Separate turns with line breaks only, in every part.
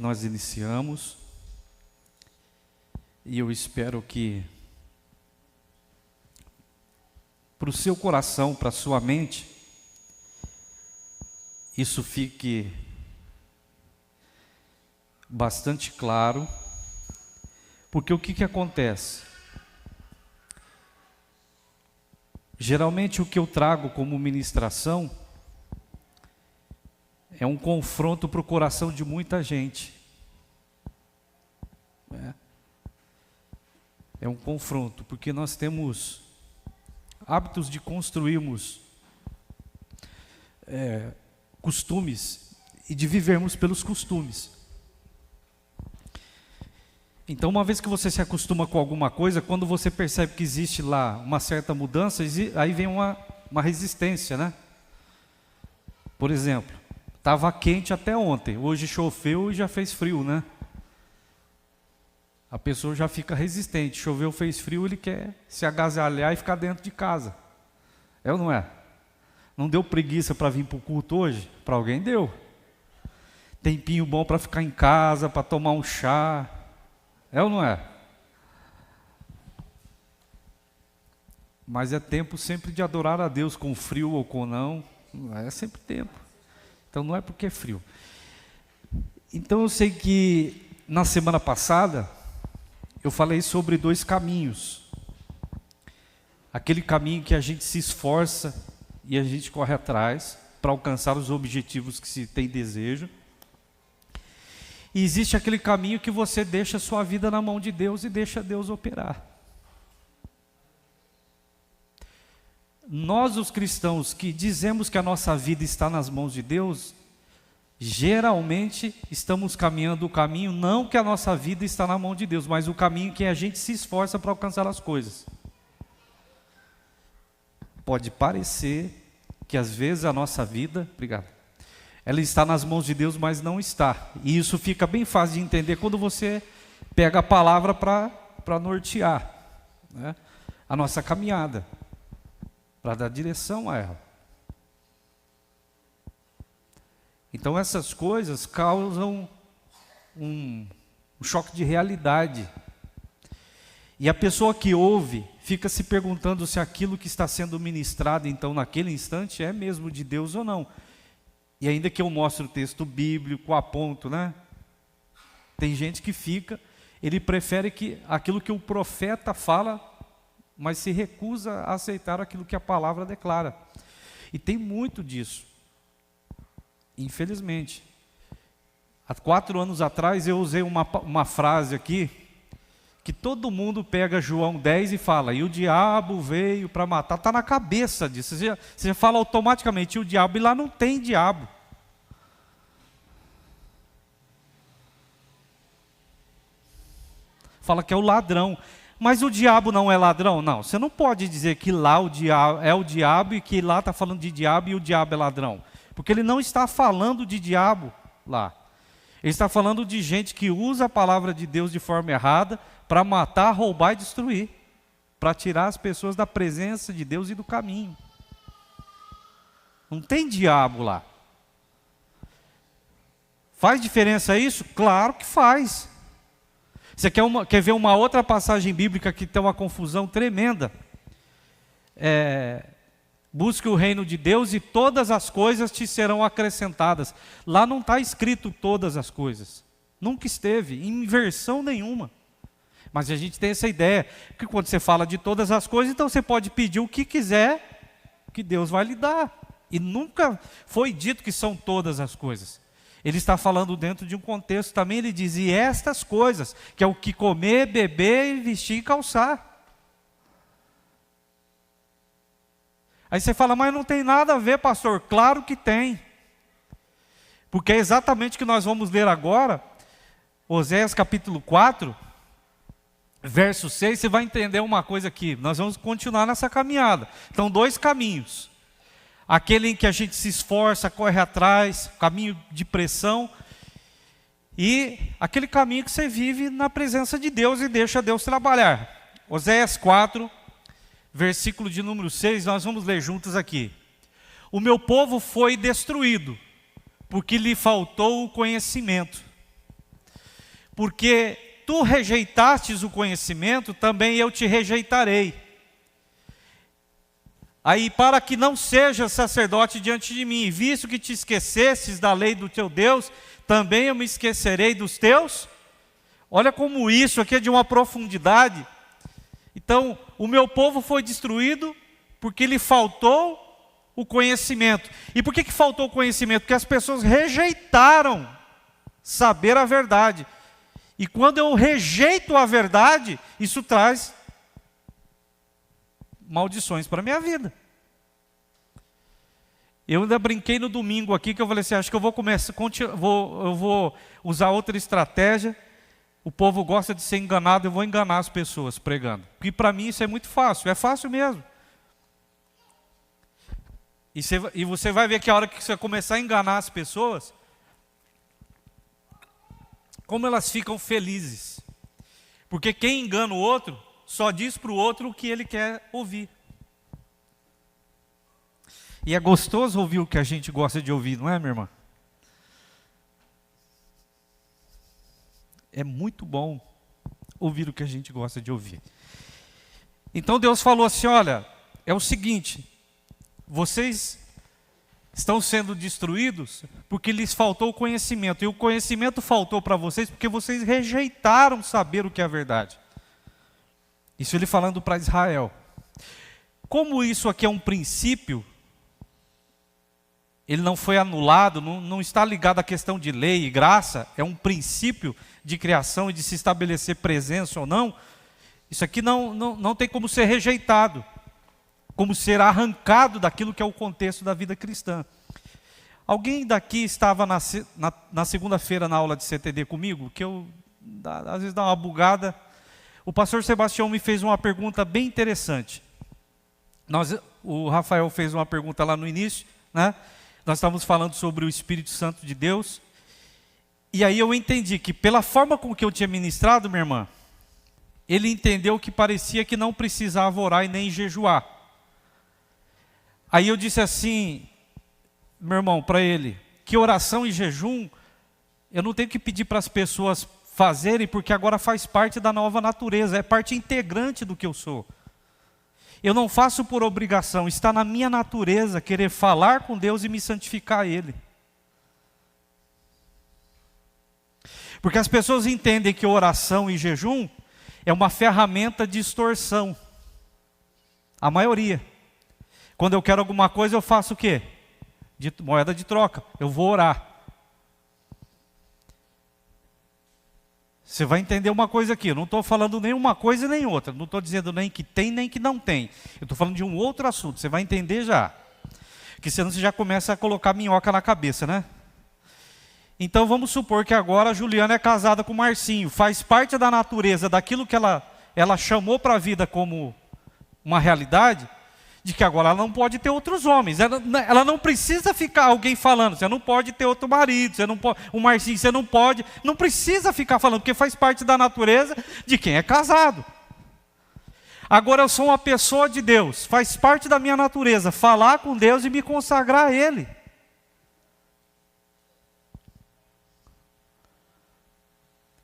Nós iniciamos e eu espero que para o seu coração, para a sua mente, isso fique bastante claro, porque o que acontece? Geralmente o que eu trago como ministração é um confronto para o coração de muita gente. É um confronto, porque nós temos hábitos de construirmos costumes e de vivermos pelos costumes. Então, uma vez que você se acostuma com alguma coisa, quando você percebe que existe lá uma certa mudança, aí vem uma resistência, né? Por exemplo, estava quente até ontem, hoje choveu e já fez frio, né? A pessoa já fica resistente, choveu, fez frio, ele quer se agasalhar e ficar dentro de casa. É ou não é? Não deu preguiça para vir para o culto hoje? Para alguém deu. Tempinho bom para ficar em casa, para tomar um chá. É ou não é? Mas é tempo sempre de adorar a Deus, com frio ou com não. É sempre tempo. Então não é porque é frio. Então eu sei que na semana passada eu falei sobre 2 caminhos. Aquele caminho que a gente se esforça e a gente corre atrás para alcançar os objetivos que se tem desejo. E existe aquele caminho que você deixa a sua vida na mão de Deus e deixa Deus operar. Nós, os cristãos, que dizemos que a nossa vida está nas mãos de Deus, geralmente estamos caminhando o caminho, não que a nossa vida está na mão de Deus, mas o caminho que a gente se esforça para alcançar as coisas. Pode parecer que às vezes a nossa vida, ela está nas mãos de Deus, mas não está. E isso fica bem fácil de entender quando você pega a palavra para nortear, né, a nossa caminhada, para dar direção a ela. Então essas coisas causam um choque de realidade. E a pessoa que ouve fica se perguntando se aquilo que está sendo ministrado então naquele instante é mesmo de Deus ou não. E ainda que eu mostre o texto bíblico, aponto, né? Tem gente que ele prefere que aquilo que o profeta fala, mas se recusa a aceitar aquilo que a palavra declara. E tem muito disso. Infelizmente. Há 4 anos atrás eu usei uma frase aqui, que todo mundo pega João 10 e fala, e o diabo veio para matar, está na cabeça disso, você já fala automaticamente, e o diabo, e lá não tem diabo. Fala que é o ladrão, mas o diabo não é ladrão? Não, você não pode dizer que lá o diabo é o diabo e que lá está falando de diabo e o diabo é ladrão, porque ele não está falando de diabo lá. Ele está falando de gente que usa a palavra de Deus de forma errada para matar, roubar e destruir, para tirar as pessoas da presença de Deus e do caminho. Não tem diabo lá. Faz diferença isso? Claro que faz. Você quer ver uma outra passagem bíblica que tem uma confusão tremenda? Busque o reino de Deus e todas as coisas te serão acrescentadas. Lá não está escrito todas as coisas. Nunca esteve, em versão nenhuma. Mas a gente tem essa ideia, que quando você fala de todas as coisas, então você pode pedir o que quiser, que Deus vai lhe dar. E nunca foi dito que são todas as coisas. Ele está falando dentro de um contexto também, ele diz, e estas coisas, que é o que comer, beber, vestir e calçar. Aí você fala, mas não tem nada a ver, pastor. Claro que tem. Porque é exatamente o que nós vamos ler agora, Oséias capítulo 4, verso 6, você vai entender uma coisa aqui. Nós vamos continuar nessa caminhada. Então, 2 caminhos. Aquele em que a gente se esforça, corre atrás, caminho de pressão. E aquele caminho que você vive na presença de Deus e deixa Deus trabalhar. Oséias 4, versículo de número 6, nós vamos ler juntos aqui. O meu povo foi destruído, porque lhe faltou o conhecimento. porque tu rejeitastes o conhecimento, também eu te rejeitarei. Aí, para que não sejas sacerdote diante de mim, visto que te esquecesses da lei do teu Deus, também eu me esquecerei dos teus. Olha como isso aqui é de uma profundidade. Então, o meu povo foi destruído porque lhe faltou o conhecimento. E por que faltou o conhecimento? Porque as pessoas rejeitaram saber a verdade. E quando eu rejeito a verdade, isso traz maldições para a minha vida. Eu ainda brinquei no domingo aqui, que eu falei assim, acho que eu vou começar, eu vou usar outra estratégia. O povo gosta de ser enganado, eu vou enganar as pessoas pregando. Porque para mim isso é muito fácil, é fácil mesmo. E você vai ver que a hora que você começar a enganar as pessoas, como elas ficam felizes. Porque quem engana o outro, só diz para o outro o que ele quer ouvir. E é gostoso ouvir o que a gente gosta de ouvir, não é, minha irmã? É muito bom ouvir o que a gente gosta de ouvir. Então Deus falou assim, olha, é o seguinte, vocês estão sendo destruídos porque lhes faltou o conhecimento. E o conhecimento faltou para vocês porque vocês rejeitaram saber o que é a verdade. Isso ele falando para Israel. Como isso aqui é um princípio, ele não foi anulado, não está ligado à questão de lei e graça, é um princípio de criação e de se estabelecer presença ou não. Isso aqui não tem como ser rejeitado, como ser arrancado daquilo que é o contexto da vida cristã. Alguém daqui estava na segunda-feira na aula de CTD comigo, que eu às vezes dá uma bugada. O pastor Sebastião me fez uma pergunta bem interessante. O Rafael fez uma pergunta lá no início, né? Nós estávamos falando sobre o Espírito Santo de Deus. E aí eu entendi que pela forma com que eu tinha ministrado, minha irmã, ele entendeu que parecia que não precisava orar e nem jejuar. Aí eu disse assim, meu irmão, para ele, que oração e jejum, eu não tenho que pedir para as pessoas fazerem, porque agora faz parte da nova natureza, é parte integrante do que eu sou. Eu não faço por obrigação, está na minha natureza querer falar com Deus e me santificar a Ele. Porque as pessoas entendem que oração e jejum é uma ferramenta de extorsão. A maioria. Quando eu quero alguma coisa, eu faço o quê? Moeda de troca. Eu vou orar. Você vai entender uma coisa aqui, eu não estou falando nem uma coisa nem outra, não estou dizendo nem que tem nem que não tem, eu estou falando de um outro assunto, você vai entender já, que senão você já começa a colocar minhoca na cabeça, né? Então vamos supor que agora a Juliana é casada com o Marcinho, faz parte da natureza daquilo que ela chamou para a vida como uma realidade, de que agora ela não pode ter outros homens, ela não precisa ficar alguém falando, você não pode ter outro marido, você não pode, o Marcinho, você não pode, não precisa ficar falando, porque faz parte da natureza de quem é casado. Agora eu sou uma pessoa de Deus, faz parte da minha natureza, falar com Deus e me consagrar a Ele.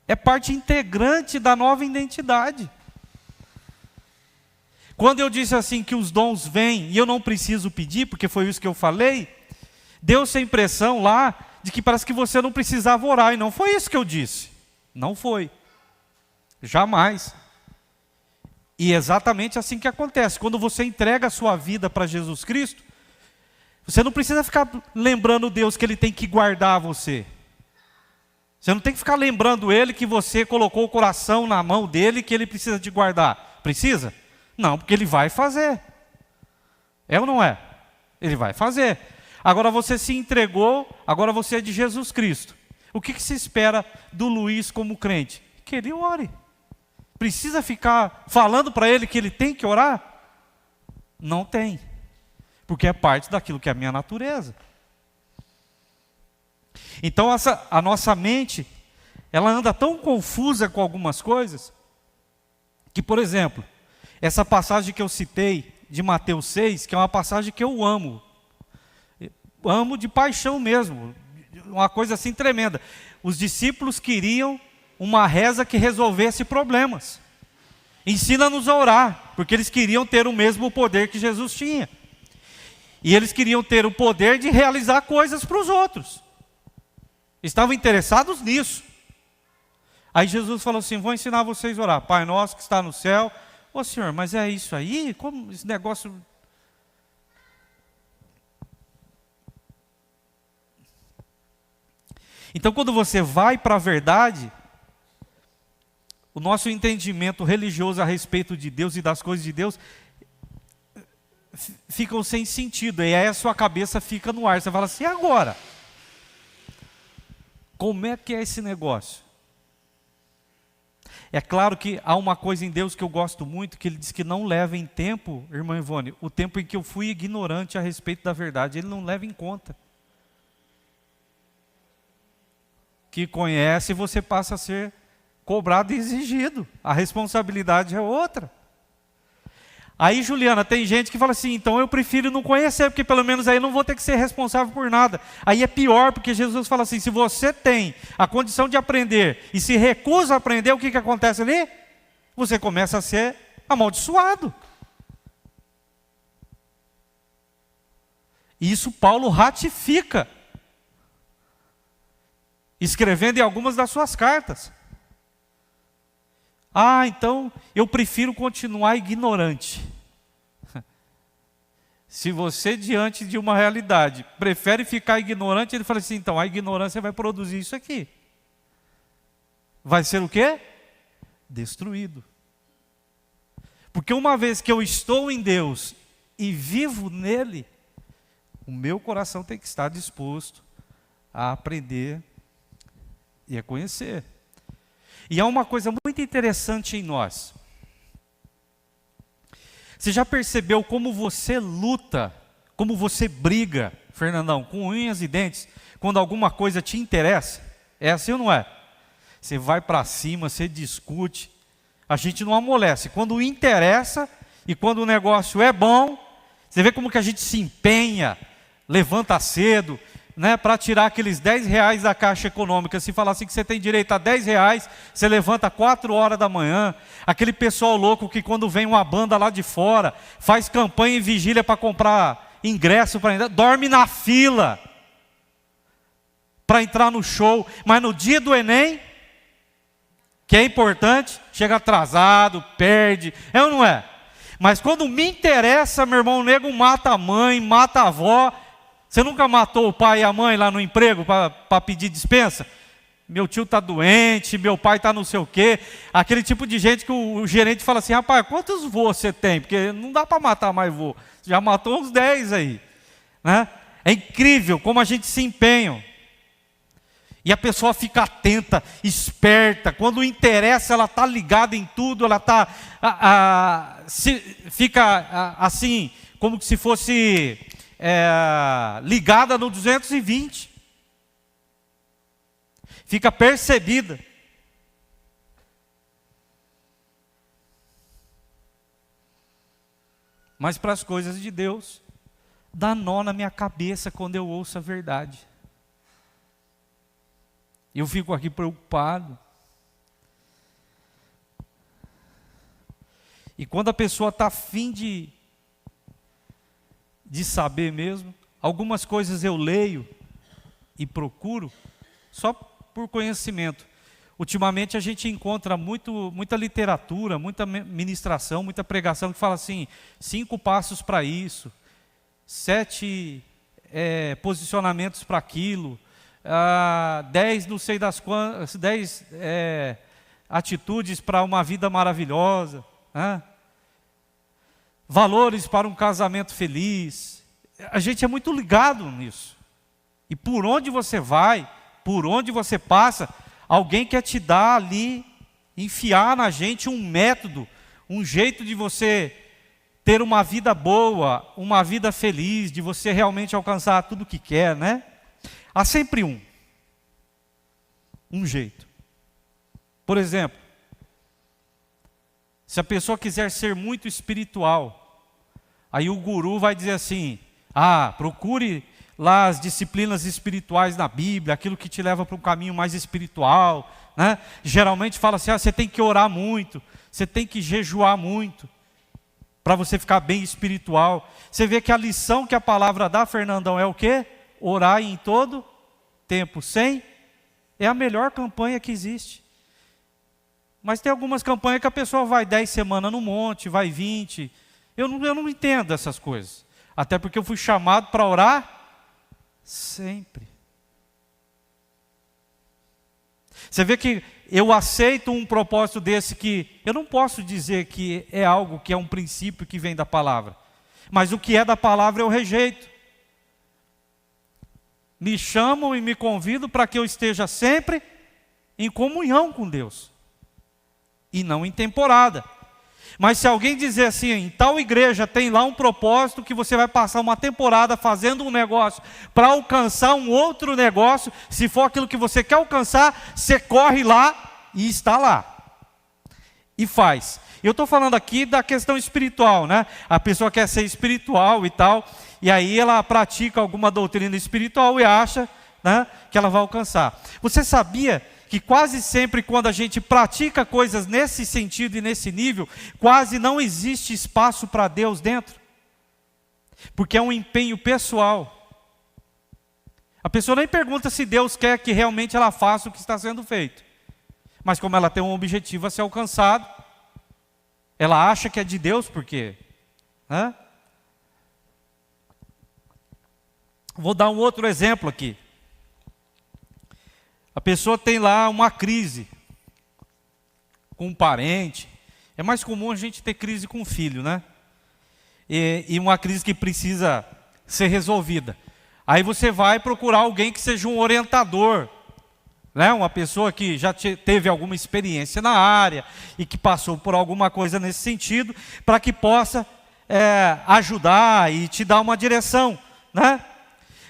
É parte integrante da nova identidade. Quando eu disse assim que os dons vêm e eu não preciso pedir, porque foi isso que eu falei, deu-se a impressão lá de que parece que você não precisava orar, e não foi isso que eu disse. Não foi. Jamais. E é exatamente assim que acontece. Quando você entrega a sua vida para Jesus Cristo, você não precisa ficar lembrando Deus que Ele tem que guardar você. Você não tem que ficar lembrando Ele que você colocou o coração na mão dEle, que Ele precisa te guardar. Precisa? Não, porque Ele vai fazer. É ou não é? Ele vai fazer. Agora você se entregou, agora você é de Jesus Cristo. O que se espera do Luiz como crente? Que ele ore. Precisa ficar falando para ele que ele tem que orar? Não tem. Porque é parte daquilo que é a minha natureza. Então a nossa mente, ela anda tão confusa com algumas coisas, que, por exemplo, essa passagem que eu citei, de Mateus 6, que é uma passagem que eu amo de paixão mesmo, uma coisa assim tremenda. Os discípulos queriam uma reza que resolvesse problemas. Ensina-nos a orar, porque eles queriam ter o mesmo poder que Jesus tinha. E eles queriam ter o poder de realizar coisas para os outros. Estavam interessados nisso. Aí Jesus falou assim: vou ensinar vocês a orar. Pai nosso que está no céu. Ô Senhor, mas é isso aí? Como esse negócio... Então, quando você vai para a verdade, o nosso entendimento religioso a respeito de Deus e das coisas de Deus ficam sem sentido. E aí a sua cabeça fica no ar. Você fala assim: e agora? Como é que é esse negócio? É claro que há uma coisa em Deus que eu gosto muito, que Ele diz que não leva em tempo, irmã Ivone, o tempo em que eu fui ignorante a respeito da verdade. Ele não leva em conta. Que conhece, você passa a ser cobrado e exigido. A responsabilidade é outra. Aí, Juliana, tem gente que fala assim: então eu prefiro não conhecer, porque pelo menos aí não vou ter que ser responsável por nada. Aí é pior, porque Jesus fala assim: se você tem a condição de aprender e se recusa a aprender, o que acontece ali? Você começa a ser amaldiçoado. E isso Paulo ratifica, escrevendo em algumas das suas cartas. Ah, então eu prefiro continuar ignorante. Se você, diante de uma realidade, prefere ficar ignorante, ele fala assim: então a ignorância vai produzir isso aqui. Vai ser o quê? Destruído. Porque uma vez que eu estou em Deus e vivo nele, o meu coração tem que estar disposto a aprender e a conhecer. E há uma coisa muito interessante em nós. Você já percebeu como você luta, como você briga, Fernandão, com unhas e dentes, quando alguma coisa te interessa? É assim ou não é? Você vai para cima, você discute, a gente não amolece. Quando interessa e quando o negócio é bom, você vê como que a gente se empenha, levanta cedo, né, para tirar aqueles 10 reais da Caixa Econômica. Se falar assim que você tem direito a 10 reais, você levanta 4 horas da manhã. Aquele pessoal louco que quando vem uma banda lá de fora, faz campanha e vigília para comprar ingresso, dorme na fila para entrar no show, mas no dia do Enem, que é importante, chega atrasado, perde, é ou não é? Mas quando me interessa, meu irmão, o nego mata a mãe, mata a avó. Você nunca matou o pai e a mãe lá no emprego para pedir dispensa? Meu tio está doente, meu pai está não sei o quê. Aquele tipo de gente que o gerente fala assim: rapaz, quantos voos você tem? Porque não dá para matar mais vô. Você já matou uns 10 aí. Né? É incrível como a gente se empenha. E a pessoa fica atenta, esperta. Quando interessa, ela está ligada em tudo. Ela está, fica assim, como se fosse... ligada no 220, fica percebida. Mas para as coisas de Deus, dá nó na minha cabeça quando eu ouço a verdade. Eu fico aqui preocupado. E quando a pessoa está afim de saber mesmo, algumas coisas eu leio e procuro só por conhecimento. Ultimamente a gente encontra muita literatura, muita ministração, muita pregação que fala assim: 5 passos para isso, 7 posicionamentos para aquilo, 10 não sei das quantas, 10 atitudes para uma vida maravilhosa, né? Valores para um casamento feliz. A gente é muito ligado nisso. E por onde você vai, por onde você passa, alguém quer te dar ali, enfiar na gente um método, um jeito de você ter uma vida boa, uma vida feliz, de você realmente alcançar tudo o que quer, né? Há sempre um jeito. Por exemplo, se a pessoa quiser ser muito espiritual, aí o guru vai dizer assim: procure lá as disciplinas espirituais na Bíblia, aquilo que te leva para um caminho mais espiritual, né? Geralmente fala assim, você tem que orar muito, você tem que jejuar muito, para você ficar bem espiritual. Você vê que a lição que a palavra dá, Fernandão, é o quê? Orar em todo tempo, é a melhor campanha que existe. Mas tem algumas campanhas que a pessoa vai 10 semanas no monte, vai 20. Eu não entendo essas coisas. Até porque eu fui chamado para orar sempre. Você vê que eu aceito um propósito desse que eu não posso dizer que é algo que é um princípio que vem da palavra. Mas o que é da palavra eu rejeito. Me chamam e me convidam para que eu esteja sempre em comunhão com Deus. E não em temporada. Mas se alguém dizer assim, em tal igreja tem lá um propósito que você vai passar uma temporada fazendo um negócio para alcançar um outro negócio, se for aquilo que você quer alcançar, você corre lá e está lá. E faz. Eu estou falando aqui da questão espiritual, né? A pessoa quer ser espiritual e tal, e aí ela pratica alguma doutrina espiritual e acha, né, que ela vai alcançar. Você sabia que quase sempre quando a gente pratica coisas nesse sentido e nesse nível, quase não existe espaço para Deus dentro? Porque é um empenho pessoal. A pessoa nem pergunta se Deus quer que realmente ela faça o que está sendo feito. Mas como ela tem um objetivo a ser alcançado, ela acha que é de Deus, porque... né? Vou dar um outro exemplo aqui. A pessoa tem lá uma crise com um parente. É mais comum a gente ter crise com um filho, né? E uma crise que precisa ser resolvida. Aí você vai procurar alguém que seja um orientador, né? Uma pessoa que já teve alguma experiência na área e que passou por alguma coisa nesse sentido, para que possa ajudar e te dar uma direção, né?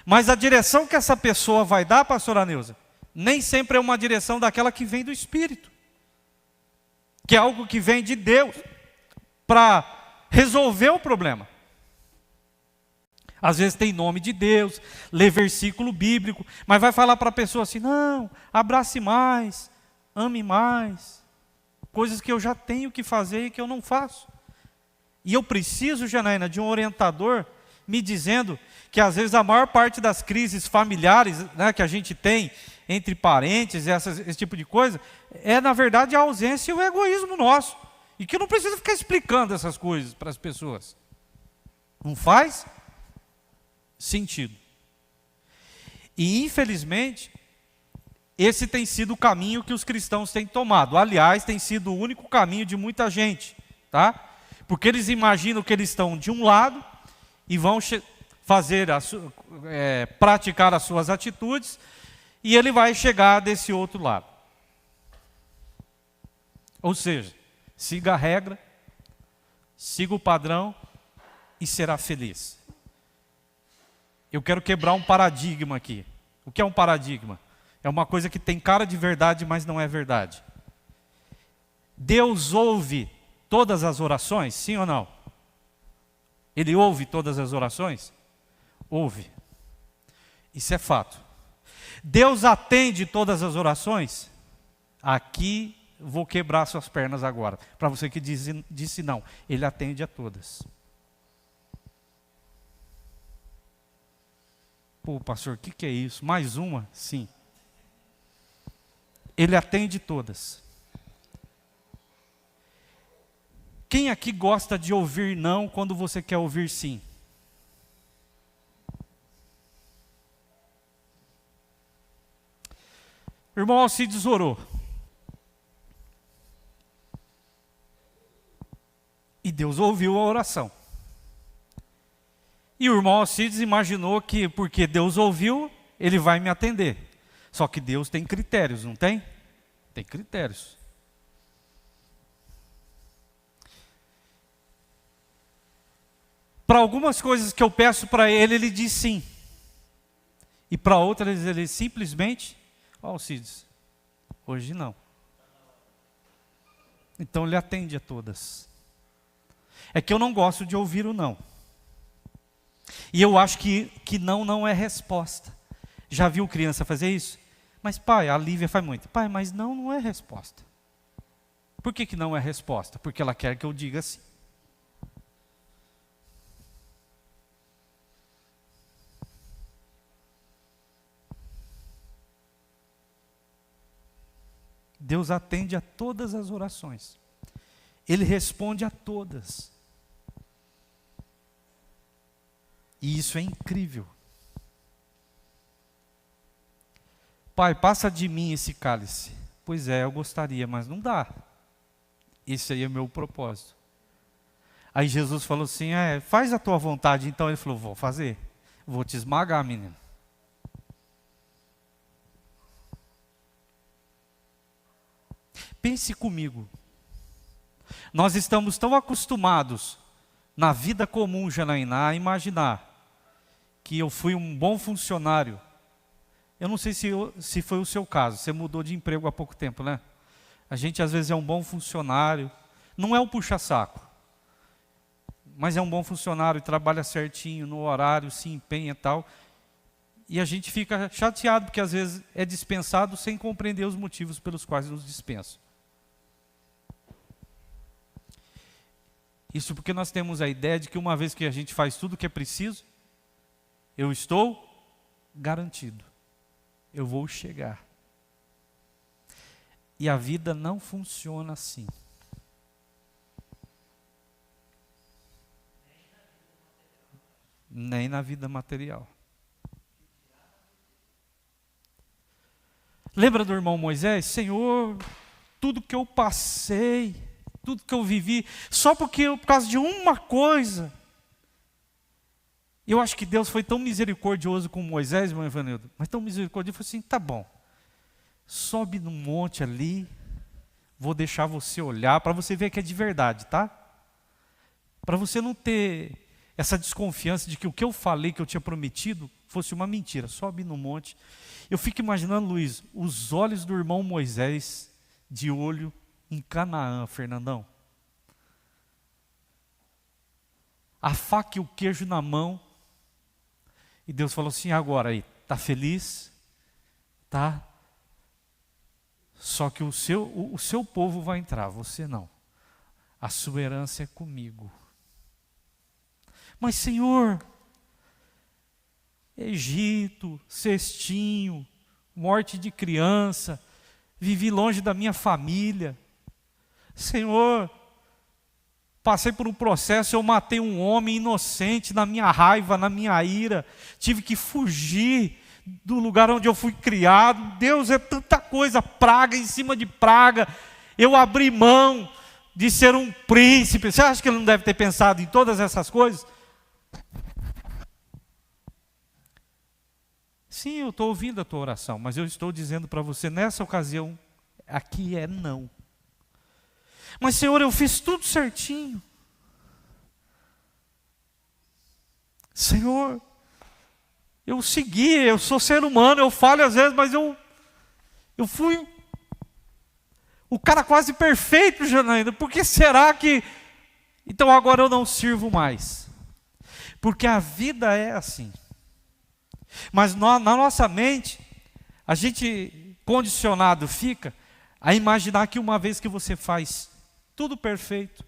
Mas a direção que essa pessoa vai dar, pastora Neuza, nem sempre é uma direção daquela que vem do Espírito, que é algo que vem de Deus para resolver o problema. Às vezes tem nome de Deus, lê versículo bíblico, mas vai falar para a pessoa assim, não, abrace mais, ame mais, coisas que eu já tenho que fazer e que eu não faço. E eu preciso, Janaína, de um orientador me dizendo que às vezes a maior parte das crises familiares, né, que a gente tem entre parentes, esse tipo de coisa, é na verdade a ausência e o egoísmo nosso. E que não precisa ficar explicando essas coisas para as pessoas. Não faz sentido. E infelizmente, esse tem sido o caminho que os cristãos têm tomado. Aliás, tem sido o único caminho de muita gente, tá? Porque eles imaginam que eles estão de um lado e vão fazer praticar as suas atitudes, e ele vai chegar desse outro lado. Ou seja, siga a regra, siga o padrão e será feliz. Eu quero quebrar um paradigma aqui. O que é um paradigma? É uma coisa que tem cara de verdade, mas não é verdade. Deus ouve todas as orações, sim ou não? Ele ouve todas as orações? Ouve. Isso é fato. Deus atende todas as orações? Aqui vou quebrar suas pernas agora. Para você que disse não, Ele atende a todas. Pô, pastor, o que é isso? Mais uma? Sim. Ele atende todas. Quem aqui gosta de ouvir não quando você quer ouvir sim? O irmão Alcides orou. E Deus ouviu a oração. E o irmão Alcides imaginou que, porque Deus ouviu, Ele vai me atender. Só que Deus tem critérios, não tem? Tem critérios. Para algumas coisas que eu peço para Ele, Ele diz sim. E para outras, Ele simplesmente... Alcides, hoje não. Então Ele atende a todas. É que eu não gosto de ouvir o não. E eu acho que não é resposta. Já viu criança fazer isso? Mas pai, a Lívia faz muito. Pai, mas não é resposta. Por que não é resposta? Porque ela quer que eu diga assim. Deus atende a todas as orações. Ele responde a todas. E isso é incrível. Pai, passa de mim esse cálice. Pois é, eu gostaria, mas não dá. Esse aí é o meu propósito. Aí Jesus falou assim, faz a tua vontade. Então ele falou, vou fazer. Vou te esmagar, menino. Pense comigo. Nós estamos tão acostumados na vida comum, Janaína, a imaginar que eu fui um bom funcionário. Eu não sei se foi o seu caso, você mudou de emprego há pouco tempo, né? A gente às vezes é um bom funcionário, não é um puxa-saco, mas é um bom funcionário, trabalha certinho, no horário, se empenha e tal. E a gente fica chateado porque às vezes é dispensado sem compreender os motivos pelos quais nos dispensam. Isso porque nós temos a ideia de que uma vez que a gente faz tudo o que é preciso, eu estou garantido. Eu vou chegar. E a vida não funciona assim. Nem na vida material. Lembra do irmão Moisés? Senhor, tudo que eu passei, tudo que eu vivi, só por causa de uma coisa. Eu acho que Deus foi tão misericordioso com Moisés, irmão Evanildo, mas tão misericordioso, falou assim, tá bom, sobe no monte ali, vou deixar você olhar, para você ver que é de verdade, tá? Para você não ter essa desconfiança de que o que eu falei, que eu tinha prometido, fosse uma mentira. Sobe no monte. Eu fico imaginando, Luiz, os olhos do irmão Moisés, de olho em Canaã, Fernandão. A faca e o queijo na mão. E Deus falou assim, agora aí, tá feliz? Tá? Só que o seu povo vai entrar, você não. A sua herança é comigo. Mas Senhor, Egito, cestinho, morte de criança, vivi longe da minha família. Senhor, passei por um processo, eu matei um homem inocente na minha raiva, na minha ira, tive que fugir do lugar onde eu fui criado. Deus, é tanta coisa, praga em cima de praga. Eu abri mão de ser um príncipe. Você acha que ele não deve ter pensado em todas essas coisas? Sim, eu estou ouvindo a tua oração, mas eu estou dizendo para você, nessa ocasião, aqui é não. Mas Senhor, eu fiz tudo certinho. Senhor, eu segui, eu sou ser humano, eu falho às vezes, mas eu fui o cara quase perfeito, Janaína. Por que será que... Então agora eu não sirvo mais? Porque a vida é assim. Mas na nossa mente, a gente condicionado fica a imaginar que uma vez que você faz tudo perfeito,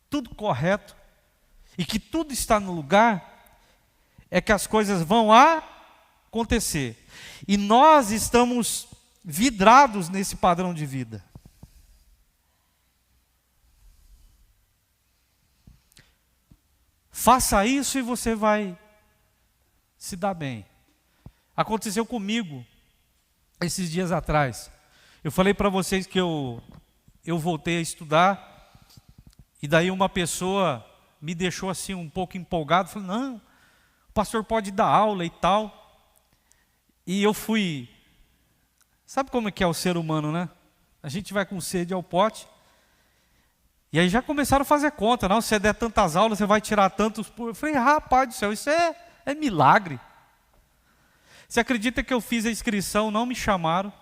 tudo correto, e que tudo está no lugar, é que as coisas vão acontecer. E nós estamos vidrados nesse padrão de vida. Faça isso e você vai se dar bem. Aconteceu comigo esses dias atrás. Eu falei para vocês que eu voltei a estudar, e daí uma pessoa me deixou assim um pouco empolgado, falou, não, o pastor pode dar aula e tal. E eu fui, sabe como é que é o ser humano, né? A gente vai com sede ao pote, e aí já começaram a fazer conta, não, se você der tantas aulas, você vai tirar tantos por... Eu falei, rapaz do céu, isso é milagre. Você acredita que eu fiz a inscrição, não me chamaram,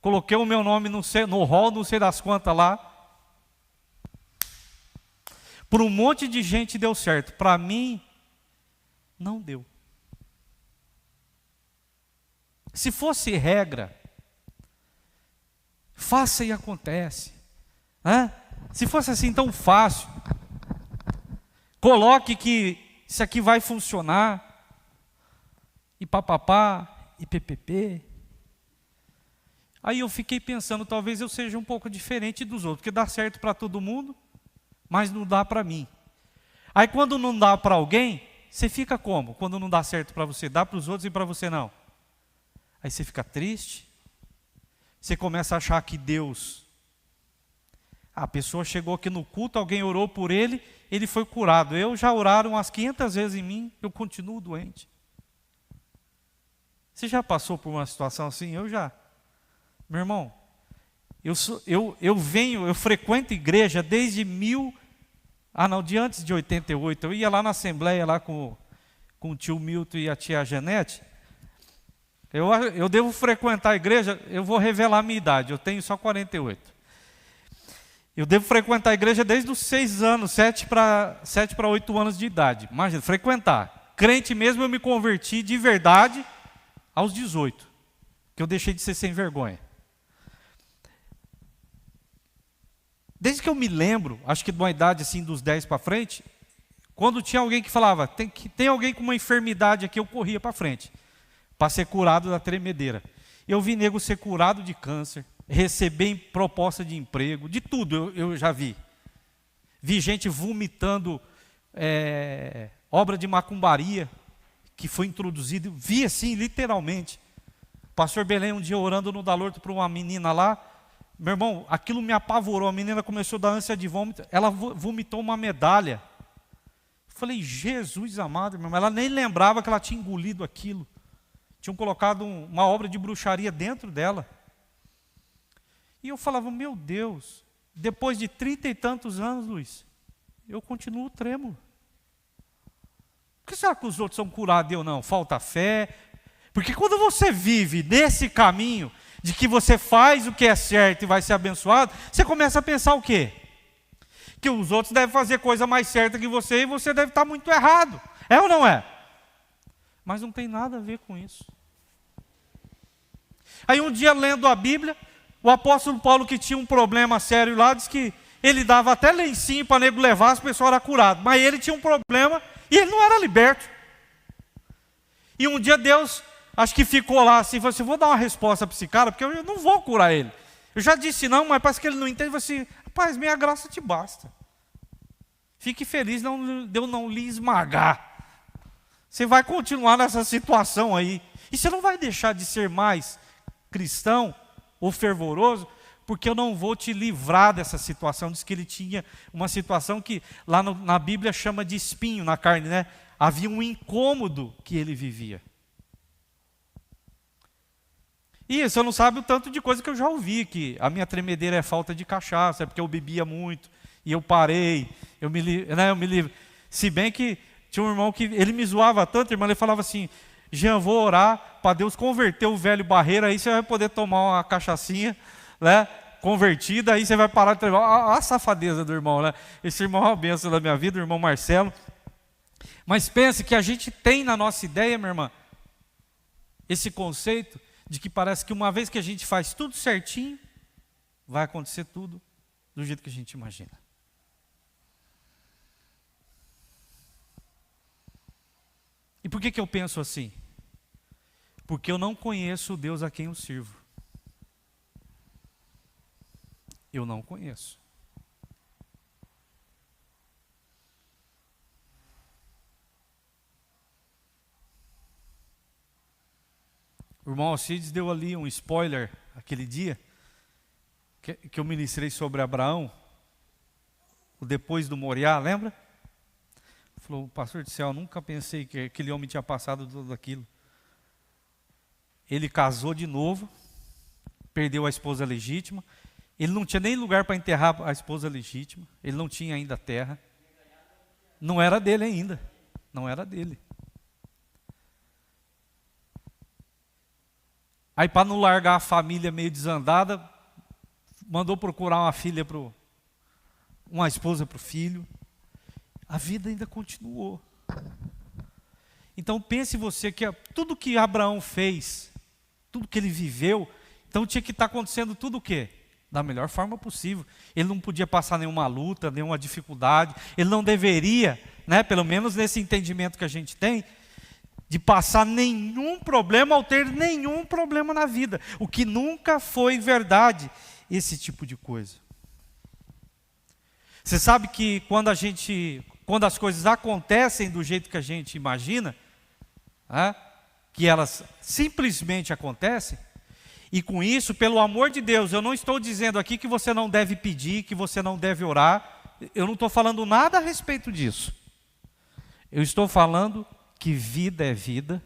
coloquei o meu nome no hall, não sei das quantas lá. Por um monte de gente deu certo. Para mim, não deu. Se fosse regra, faça e acontece. Se fosse assim tão fácil, coloque que isso aqui vai funcionar, e papapá, e ppp. Aí eu fiquei pensando, talvez eu seja um pouco diferente dos outros, porque dá certo para todo mundo, mas não dá para mim. Aí quando não dá para alguém, você fica como? Quando não dá certo para você, dá para os outros e para você não. Aí você fica triste, você começa a achar que Deus... A pessoa chegou aqui no culto, alguém orou por ele, ele foi curado. Eu já oraram umas 500 vezes em mim, eu continuo doente. Você já passou por uma situação assim? Eu já. Meu irmão, eu frequento igreja desde de antes de 88. Eu ia lá na Assembleia, lá com o tio Milton e a tia Janete. Eu devo frequentar a igreja, eu vou revelar a minha idade, eu tenho só 48. Eu devo frequentar a igreja desde os 6 anos, 7 para 8 anos de idade. Imagina, frequentar. Crente mesmo, eu me converti de verdade aos 18, que eu deixei de ser sem vergonha. Desde que eu me lembro, acho que de uma idade assim dos 10 para frente, quando tinha alguém que falava, tem alguém com uma enfermidade aqui, eu corria para frente, para ser curado da tremedeira. Eu vi nego ser curado de câncer, receber proposta de emprego, de tudo eu já vi. Vi gente vomitando obra de macumbaria, que foi introduzido, vi assim, literalmente. O pastor Belém um dia orando no Dalorto para uma menina lá, meu irmão, aquilo me apavorou, a menina começou a dar ânsia de vômito, ela vomitou uma medalha. Eu falei, Jesus amado, meu irmão, ela nem lembrava que ela tinha engolido aquilo. Tinham colocado uma obra de bruxaria dentro dela. E eu falava, meu Deus, depois de 30 e tantos anos, Luiz, eu continuo trêmulo. Por que será que os outros são curados e eu não? Falta fé. Porque quando você vive nesse caminho de que você faz o que é certo e vai ser abençoado, você começa a pensar o quê? Que os outros devem fazer coisa mais certa que você e você deve estar muito errado. É ou não é? Mas não tem nada a ver com isso. Aí um dia lendo a Bíblia, o apóstolo Paulo, que tinha um problema sério lá, disse que ele dava até lencinho para nego levar, as pessoas eram curadas. Mas ele tinha um problema e ele não era liberto. E um dia Deus, acho que ficou lá assim, falou assim, vou dar uma resposta para esse cara, porque eu não vou curar ele. Eu já disse não, mas parece que ele não entende. Falei assim, rapaz, minha graça te basta. Fique feliz de eu não lhe esmagar. Você vai continuar nessa situação aí. E você não vai deixar de ser mais cristão ou fervoroso, porque eu não vou te livrar dessa situação. Diz que ele tinha uma situação que lá na Bíblia chama de espinho na carne, né? Havia um incômodo que ele vivia. E você não sabe o tanto de coisa que eu já ouvi, que a minha tremedeira é falta de cachaça, é porque eu bebia muito, e eu parei, eu me livro. Se bem que tinha um irmão que, ele me zoava tanto, irmão, ele falava assim, Jean, vou orar para Deus converter o velho barreiro, aí você vai poder tomar uma cachaçinha, né, convertida, aí você vai parar de treinar. A safadeza do irmão, né? Esse irmão é uma bênção da minha vida, o irmão Marcelo. Mas pense que a gente tem na nossa ideia, minha irmã, esse conceito de que parece que uma vez que a gente faz tudo certinho, vai acontecer tudo do jeito que a gente imagina. E por que eu penso assim? Porque eu não conheço o Deus a quem eu sirvo. Eu não conheço. O irmão Alcides deu ali um spoiler aquele dia, que eu ministrei sobre Abraão, o depois do Moriá, lembra? Falou, pastor do céu, nunca pensei que aquele homem tinha passado tudo aquilo. Ele casou de novo, perdeu a esposa legítima, ele não tinha nem lugar para enterrar a esposa legítima, ele não tinha ainda terra, não era dele ainda, não era dele. Aí para não largar a família meio desandada, mandou procurar uma esposa para o filho. A vida ainda continuou. Então pense você que tudo que Abraão fez, tudo que ele viveu. Então tinha que estar acontecendo tudo o quê? Da melhor forma possível. Ele não podia passar nenhuma luta, nenhuma dificuldade. Ele não deveria, né, pelo menos nesse entendimento que a gente tem, de passar nenhum problema ou ter nenhum problema na vida. O que nunca foi verdade, esse tipo de coisa. Você sabe que quando as coisas acontecem do jeito que a gente imagina, né, que elas simplesmente acontecem, e com isso, pelo amor de Deus, eu não estou dizendo aqui que você não deve pedir, que você não deve orar, eu não estou falando nada a respeito disso. Eu estou falando que vida é vida,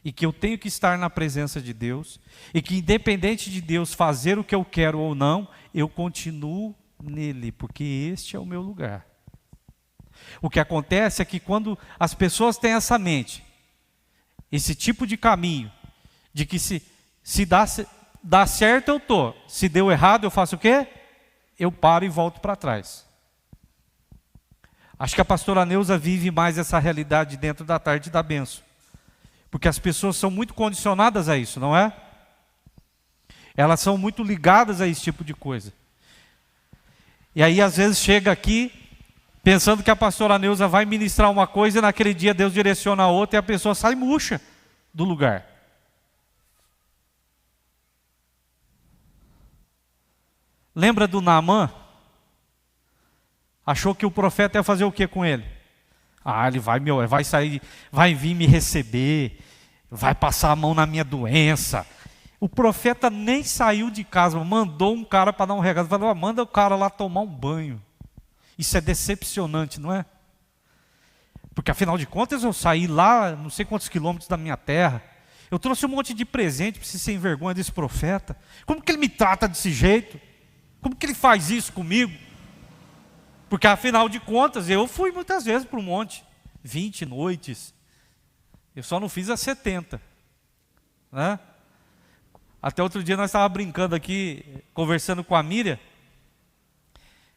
e que eu tenho que estar na presença de Deus, e que independente de Deus fazer o que eu quero ou não, eu continuo nele, porque este é o meu lugar. O que acontece é que quando as pessoas têm essa mente, esse tipo de caminho, de que se dá certo eu estou, se deu errado eu faço o quê? Eu paro e volto para trás. Acho que a pastora Neuza vive mais essa realidade dentro da tarde da bênção. Porque as pessoas são muito condicionadas a isso, não é? Elas são muito ligadas a esse tipo de coisa. E aí às vezes chega aqui, pensando que a pastora Neuza vai ministrar uma coisa, e naquele dia Deus direciona a outra e a pessoa sai murcha do lugar. Lembra do Naamã? Achou que o profeta ia fazer o que com ele? Ele vai sair, vai vir me receber, vai passar a mão na minha doença. O profeta nem saiu de casa, mandou um cara para dar um recado, falou, manda o cara lá tomar um banho. Isso é decepcionante, não é? Porque afinal de contas eu saí lá, não sei quantos quilômetros da minha terra, eu trouxe um monte de presente para esse sem vergonha desse profeta. Como que ele me trata desse jeito? Como que ele faz isso comigo? Porque afinal de contas, eu fui muitas vezes para um monte, 20 noites. Eu só não fiz as 70. Né? Até outro dia nós estávamos brincando aqui, conversando com a Miriam,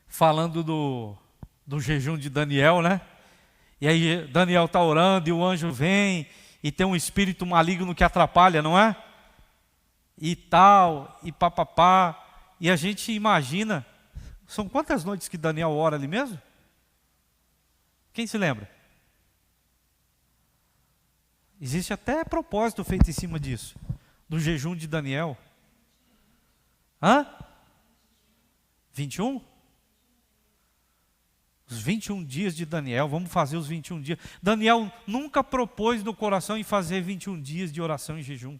falando do jejum de Daniel, né? E aí Daniel está orando e o anjo vem, e tem um espírito maligno que atrapalha, não é? E tal, e papapá. E a gente imagina, são quantas noites que Daniel ora ali mesmo? Quem se lembra? Existe até propósito feito em cima disso, do jejum de Daniel. 21? Os 21 dias de Daniel, vamos fazer os 21 dias. Daniel nunca propôs no coração em fazer 21 dias de oração e jejum.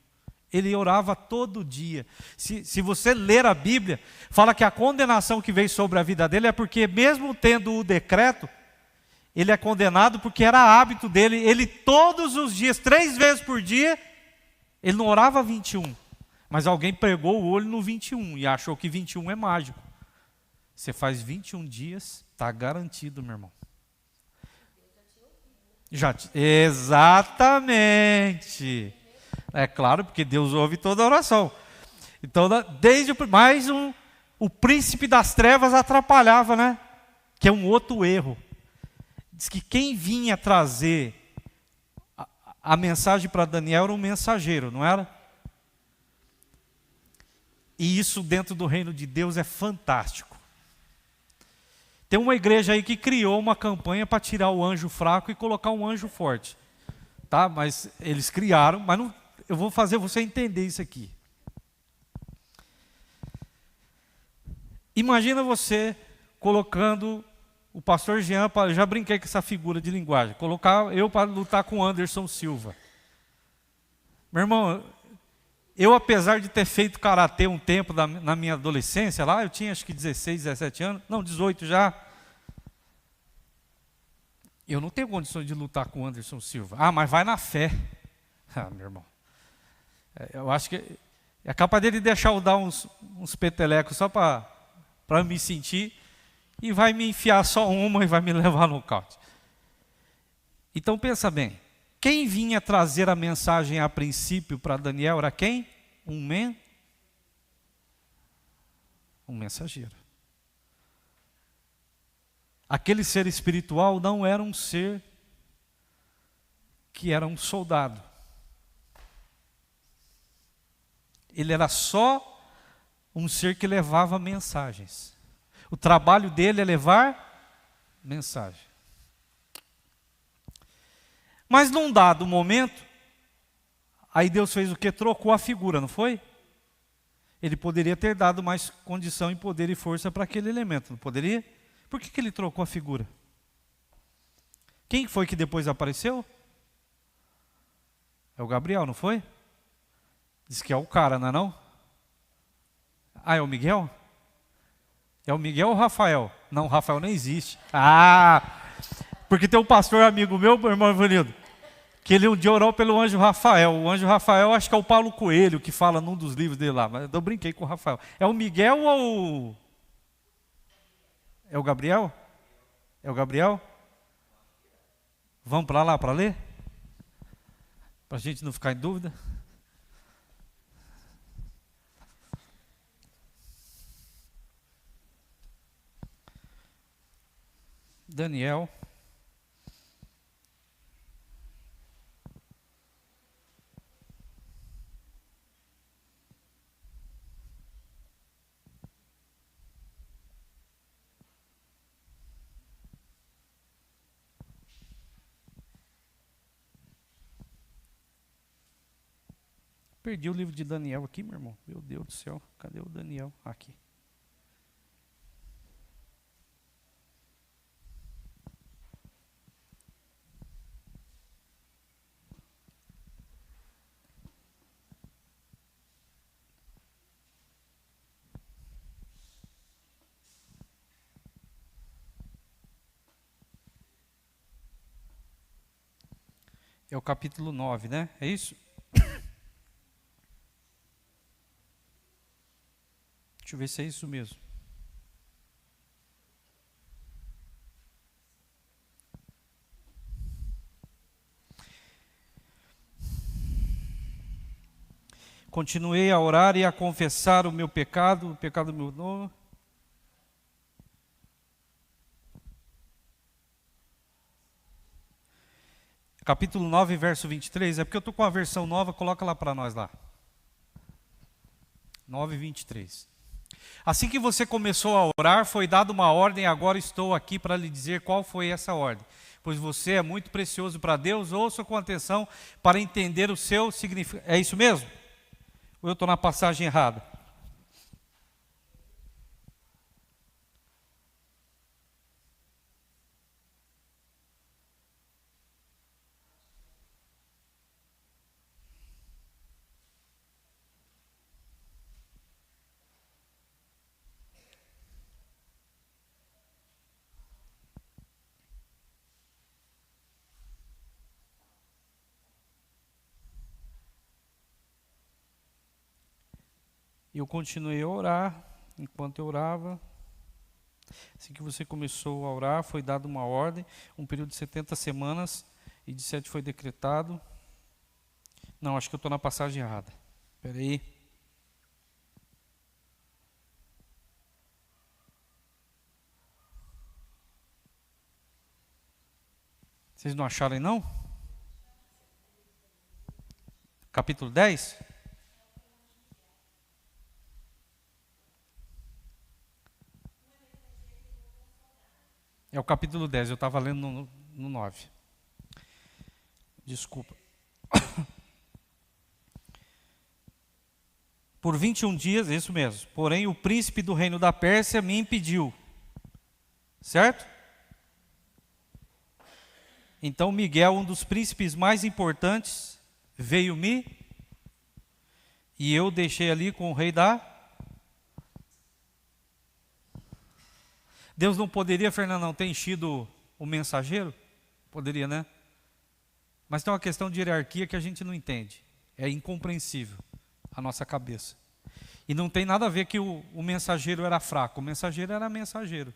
Ele orava todo dia. Se você ler a Bíblia, fala que a condenação que veio sobre a vida dele é porque mesmo tendo o decreto, ele é condenado porque era hábito dele. Ele todos os dias, 3 vezes por dia, ele não orava 21. Mas alguém pregou o olho no 21 e achou que 21 é mágico. Você faz 21 dias, está garantido, meu irmão. Exatamente. É claro, porque Deus ouve toda a oração. Então, o príncipe das trevas atrapalhava, né? Que é um outro erro. Diz que quem vinha trazer a mensagem para Daniel era um mensageiro, não era? E isso dentro do reino de Deus é fantástico. Tem uma igreja aí que criou uma campanha para tirar o anjo fraco e colocar um anjo forte. Tá? Mas eles criaram, mas não, eu vou fazer você entender isso aqui. Imagina você colocando o pastor Jean, já brinquei com essa figura de linguagem, colocar eu para lutar com Anderson Silva. Meu irmão, eu apesar de ter feito karatê um tempo na minha adolescência, lá eu tinha acho que 16, 17 anos, não, 18 já. Eu não tenho condições de lutar com Anderson Silva. Mas vai na fé. Meu irmão. Eu acho que é capaz dele deixar eu dar uns petelecos só para me sentir, e vai me enfiar só uma e vai me levar no nocaute. Então pensa bem, quem vinha trazer a mensagem a princípio para Daniel era quem? Um mensageiro. Aquele ser espiritual não era um ser que era um soldado. Ele era só um ser que levava mensagens. O trabalho dele é levar mensagem. Mas num dado momento, aí Deus fez o quê? Trocou a figura, não foi? Ele poderia ter dado mais condição e poder e força para aquele elemento, não poderia? Por que ele trocou a figura? Quem foi que depois apareceu? É o Gabriel, não foi? Diz que é o cara, não é não? Ah, é o Miguel? É o Miguel ou o Rafael? Não, o Rafael nem existe. Ah, porque tem um pastor amigo meu, irmão Ivanildo, que ele um dia orou pelo anjo Rafael. O anjo Rafael, acho que é o Paulo Coelho, que fala num dos livros dele lá, mas eu brinquei com o Rafael. É o Miguel ou é o Gabriel? É o Gabriel? Vamos para lá para ler? Para a gente não ficar em dúvida. Daniel. Perdi o livro de Daniel aqui, meu irmão. Meu Deus do céu, cadê o Daniel? Aqui. É o capítulo 9, né? É isso? Deixa eu ver se é isso mesmo. Continuei a orar e a confessar o meu pecado, o pecado do meu nome. Capítulo 9, verso 23, é porque eu estou com a versão nova, coloca lá para nós lá. 9, 23. Assim que você começou a orar, foi dada uma ordem, agora estou aqui para lhe dizer qual foi essa ordem. Pois você é muito precioso para Deus, ouça com atenção para entender o seu significado. É isso mesmo? Ou eu estou na passagem errada? Eu continuei a orar, enquanto eu orava. Assim que você começou a orar, foi dada uma ordem, um período de 70 semanas, e de 7 foi decretado. Não, acho que eu estou na passagem errada. Espera aí. Vocês não acharam aí, não? Capítulo 10? É o capítulo 10, eu estava lendo no 9. Desculpa. Por 21 dias, isso mesmo. Porém, o príncipe do reino da Pérsia me impediu. Certo? Então, Miguel, um dos príncipes mais importantes, veio-me e eu deixei ali com o rei da... Deus não poderia, Fernandão, ter enchido o mensageiro? Poderia, né? Mas tem uma questão de hierarquia que a gente não entende. É incompreensível a nossa cabeça. E não tem nada a ver que o mensageiro era fraco. O mensageiro era mensageiro.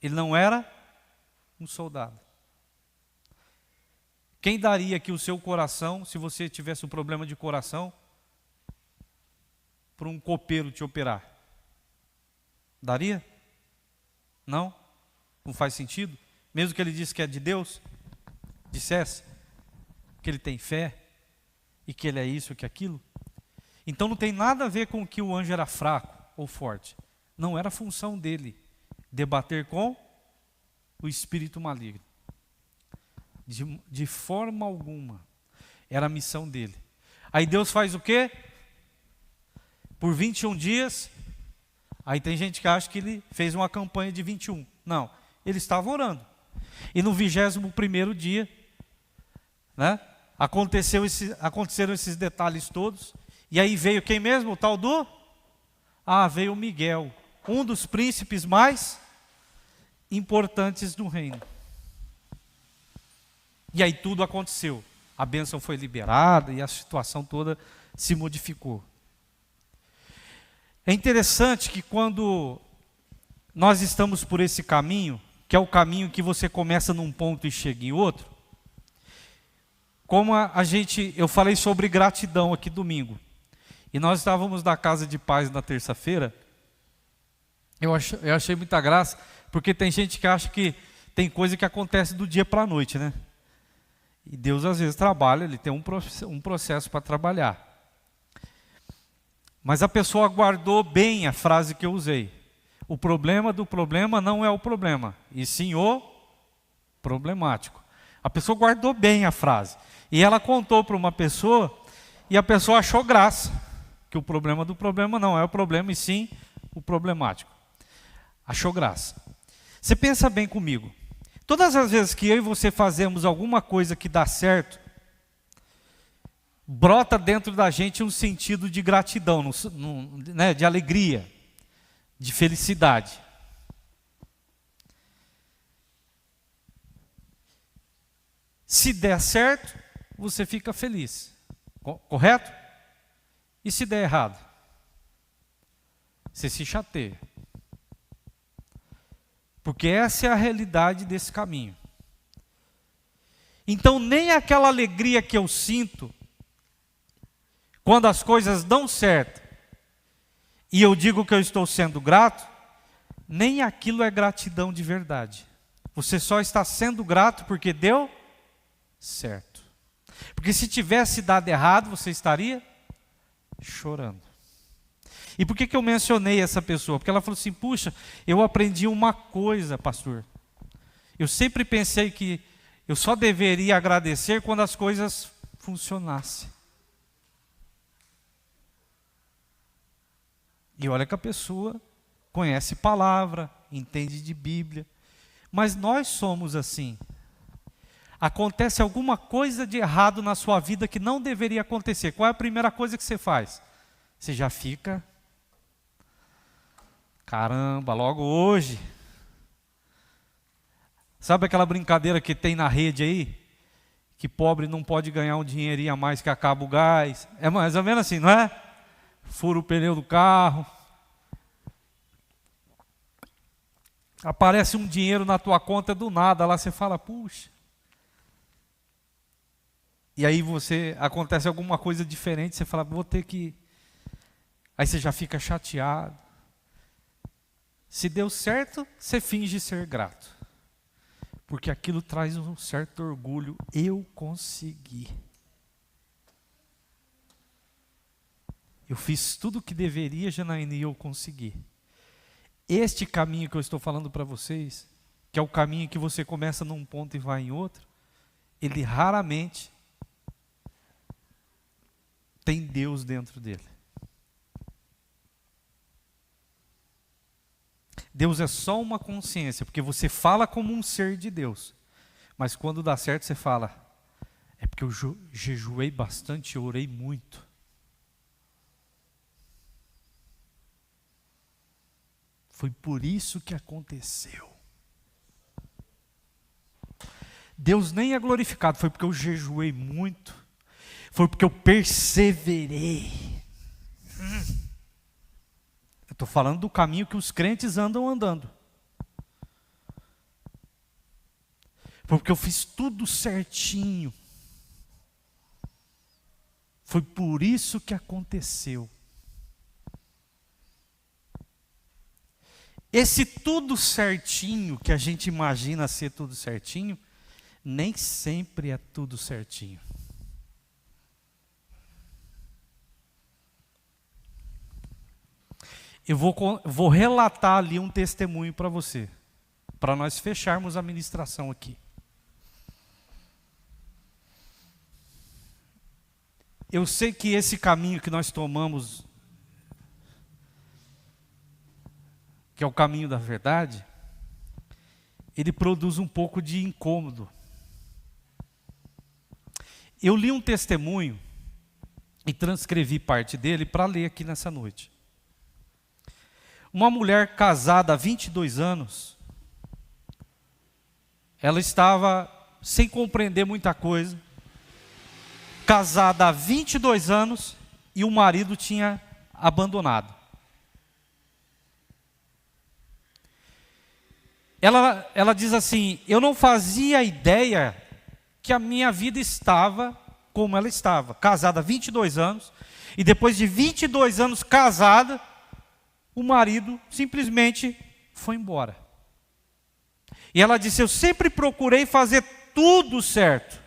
Ele não era um soldado. Quem daria que o seu coração, se você tivesse um problema de coração, para um copeiro te operar? Daria? Não? Não faz sentido? Mesmo que ele disse que é de Deus, dissesse que ele tem fé e que ele é isso, que é aquilo. Então não tem nada a ver com que o anjo era fraco ou forte. Não era função dele debater com o espírito maligno. De forma alguma. Era a missão dele. Aí Deus faz o quê? Por 21 dias. Aí tem gente que acha que ele fez uma campanha de 21. Não, ele estava orando. E no 21º dia, né, aconteceram esses detalhes todos. E aí veio quem mesmo? O tal do? Veio Miguel, um dos príncipes mais importantes do reino. E aí tudo aconteceu. A bênção foi liberada e a situação toda se modificou. É interessante que quando nós estamos por esse caminho, que é o caminho que você começa num ponto e chega em outro, como eu falei sobre gratidão aqui domingo, e nós estávamos na casa de paz na terça-feira, eu achei muita graça, porque tem gente que acha que tem coisa que acontece do dia para a noite, né? E Deus às vezes trabalha, ele tem um processo para trabalhar. Mas a pessoa guardou bem a frase que eu usei. O problema do problema não é o problema, e sim o problemático. A pessoa guardou bem a frase. E ela contou para uma pessoa, e a pessoa achou graça. Que o problema do problema não é o problema, e sim o problemático. Achou graça. Você pensa bem comigo. Todas as vezes que eu e você fazemos alguma coisa que dá certo, brota dentro da gente um sentido de gratidão, né, de alegria, de felicidade. Se der certo, você fica feliz. Correto? E se der errado? Você se chateia. Porque essa é a realidade desse caminho. Então, nem aquela alegria que eu sinto quando as coisas dão certo e eu digo que eu estou sendo grato, nem aquilo é gratidão de verdade. Você só está sendo grato porque deu certo. Porque se tivesse dado errado, você estaria chorando. E por que eu mencionei essa pessoa? Porque ela falou assim, puxa, eu aprendi uma coisa, pastor. Eu sempre pensei que eu só deveria agradecer quando as coisas funcionassem. E olha que a pessoa conhece palavra, entende de Bíblia. Mas nós somos assim. Acontece alguma coisa de errado na sua vida que não deveria acontecer. Qual é a primeira coisa que você faz? Você já fica... Caramba, logo hoje. Sabe aquela brincadeira que tem na rede aí? Que pobre não pode ganhar um dinheirinho a mais que acaba o gás. É mais ou menos assim, não é? Fura o pneu do carro. Aparece um dinheiro na tua conta do nada, lá você fala, puxa. E aí acontece alguma coisa diferente, você fala, vou ter que... Aí você já fica chateado. Se deu certo, você finge ser grato. Porque aquilo traz um certo orgulho. Eu consegui. Eu fiz tudo o que deveria, Janaína, e eu consegui. Este caminho que eu estou falando para vocês, que é o caminho que você começa num ponto e vai em outro, ele raramente tem Deus dentro dele. Deus é só uma consciência, porque você fala como um ser de Deus. Mas quando dá certo, você fala, é porque eu jejuei bastante, eu orei muito. Foi por isso que aconteceu. Deus nem é glorificado, foi porque eu jejuei muito. Foi porque eu perseverei. Eu estou falando do caminho que os crentes andam andando. Foi porque eu fiz tudo certinho. Foi por isso que aconteceu. Esse tudo certinho que a gente imagina ser tudo certinho, nem sempre é tudo certinho. Eu vou relatar ali um testemunho para você, para nós fecharmos a ministração aqui. Eu sei que esse caminho que nós tomamos, que é o caminho da verdade, ele produz um pouco de incômodo. Eu li um testemunho e transcrevi parte dele para ler aqui nessa noite. Uma mulher casada há 22 anos, ela estava sem compreender muita coisa, casada há 22 anos e o marido tinha abandonado. Ela diz assim: eu não fazia ideia que a minha vida estava como ela estava, casada há 22 anos, e depois de 22 anos casada, o marido simplesmente foi embora. E ela disse: eu sempre procurei fazer tudo certo.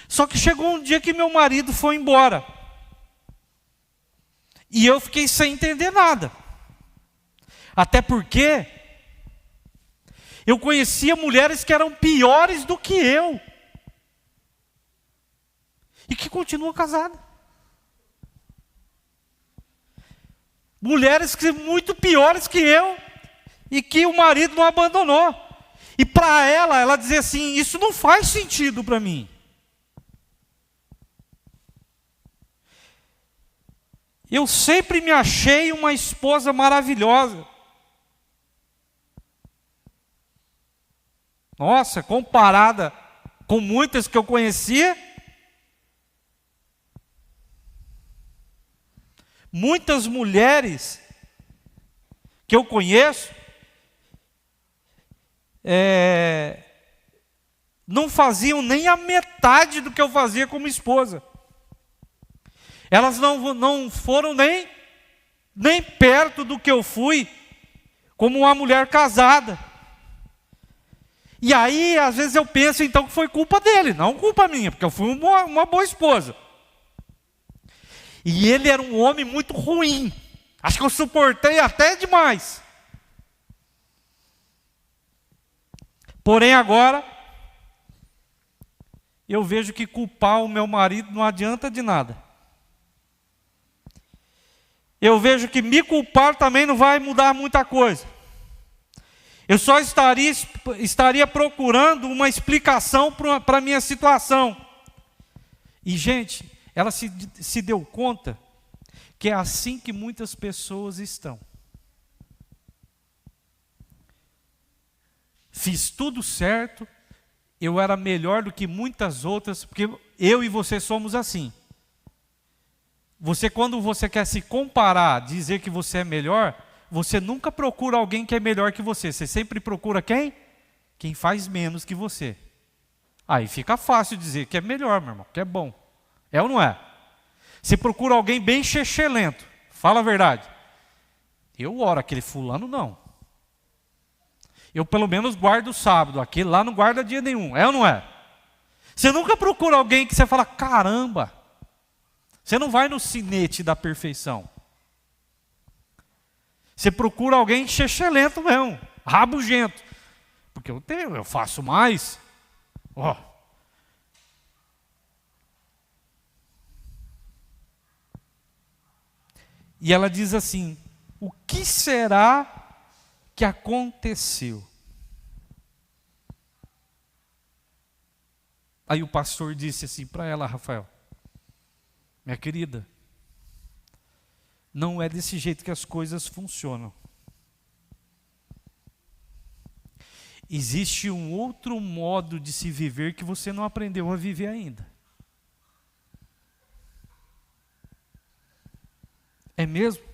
Só que chegou um dia que meu marido foi embora. E eu fiquei sem entender nada. Até porque eu conhecia mulheres que eram piores do que eu. E que continuam casadas. Mulheres que muito piores que eu. E que o marido não abandonou. E para ela dizia assim: isso não faz sentido para mim. Eu sempre me achei uma esposa maravilhosa. Nossa, comparada com muitas que eu conhecia, muitas mulheres que eu conheço, não faziam nem a metade do que eu fazia como esposa. Elas não foram nem perto do que eu fui como uma mulher casada. E aí, às vezes eu penso então que foi culpa dele, não culpa minha, porque eu fui uma boa esposa. E ele era um homem muito ruim. Acho que eu suportei até demais. Porém agora, eu vejo que culpar o meu marido não adianta de nada. Eu vejo que me culpar também não vai mudar muita coisa. Eu só estaria procurando uma explicação para a minha situação. E, gente, ela se deu conta que é assim que muitas pessoas estão. Fiz tudo certo, eu era melhor do que muitas outras, porque eu e você somos assim. Quando você quer se comparar, dizer que você é melhor, você nunca procura alguém que é melhor que você. Você sempre procura quem? Quem faz menos que você. Aí fica fácil dizer que é melhor, meu irmão, que é bom. É ou não é? Você procura alguém bem chechelento. Fala a verdade. Eu oro, aquele fulano não. Eu pelo menos guardo o sábado, aquele lá não guarda dia nenhum. É ou não é? Você nunca procura alguém que você fala: caramba. Você não vai no cinete da perfeição. Você procura alguém chechelento mesmo, rabugento. Porque eu faço mais. Ó. E ela diz assim: o que será que aconteceu? Aí o pastor disse assim para ela: Rafael, minha querida, não é desse jeito que as coisas funcionam. Existe um outro modo de se viver que você não aprendeu a viver ainda. É mesmo?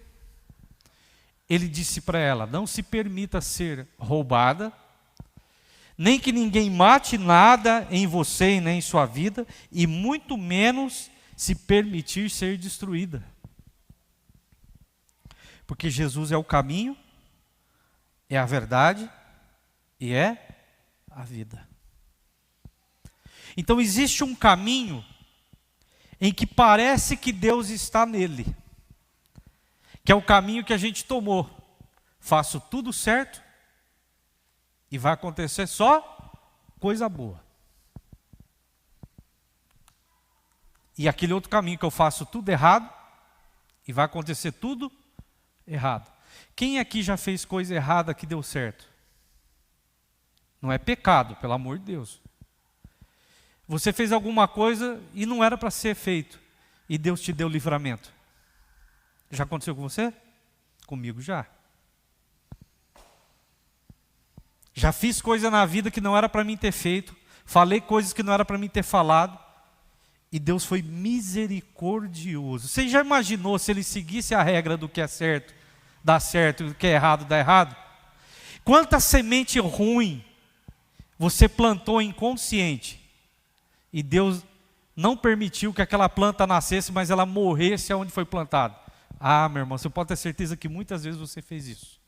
Ele disse para ela: não se permita ser roubada, nem que ninguém mate nada em você e nem em sua vida, e muito menos se permitir ser destruída. Porque Jesus é o caminho, é a verdade e é a vida. Então existe um caminho em que parece que Deus está nele, que é o caminho que a gente tomou. Faço tudo certo e vai acontecer só coisa boa. E aquele outro caminho que eu faço tudo errado e vai acontecer tudo errado. Quem aqui já fez coisa errada que deu certo? Não é pecado, pelo amor de Deus. Você fez alguma coisa e não era para ser feito, e Deus te deu livramento. Já aconteceu com você? Comigo já. Já fiz coisa na vida que não era para mim ter feito, falei coisas que não era para mim ter falado, e Deus foi misericordioso. Você já imaginou se Ele seguisse a regra do que é certo, dá certo, e do que é errado, dá errado? Quanta semente ruim você plantou inconsciente, e Deus não permitiu que aquela planta nascesse, mas ela morresse onde foi plantada. Ah, meu irmão, você pode ter certeza que muitas vezes você fez isso.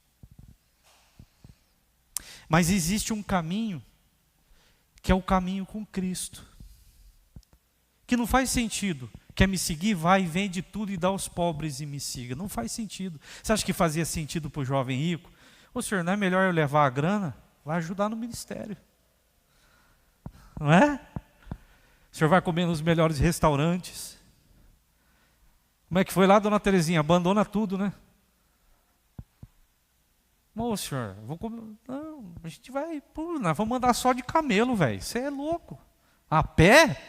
Mas existe um caminho, que é o caminho com Cristo, que não faz sentido. Quer me seguir? Vai, vende tudo e dá aos pobres e me siga. Não faz sentido. Você acha que fazia sentido para o jovem rico? Ô senhor, não é melhor eu levar a grana? Vai ajudar no ministério. Não é? O senhor vai comer nos melhores restaurantes. Como é que foi lá, dona Terezinha? Abandona tudo, né? Ô senhor, vou comer. Não, a gente vai. Pô, nós vamos andar só de camelo, velho. Você é louco. A pé?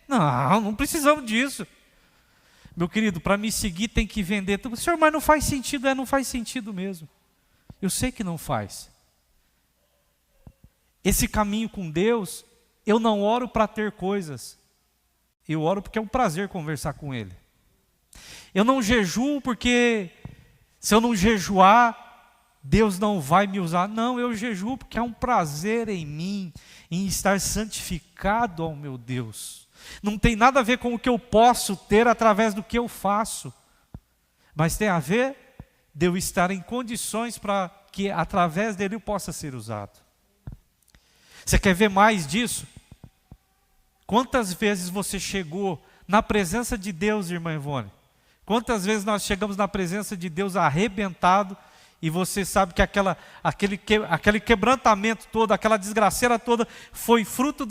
Não, não precisamos disso. Meu querido, para me seguir tem que vender tudo. Senhor, mas não faz sentido. Não faz sentido mesmo. Eu sei que não faz. Esse caminho com Deus, eu não oro para ter coisas. Eu oro porque é um prazer conversar com Ele. Eu não jejuo porque se eu não jejuar, Deus não vai me usar. Não, eu jejuo porque é um prazer em mim, em estar santificado ao meu Deus. Não tem nada a ver com o que eu posso ter através do que eu faço, mas tem a ver de eu estar em condições para que através dele eu possa ser usado. Você quer ver mais disso? Quantas vezes você chegou na presença de Deus, irmã Ivone? Quantas vezes nós chegamos na presença de Deus arrebentado, e você sabe que aquele quebrantamento todo, aquela desgraceira toda, foi fruto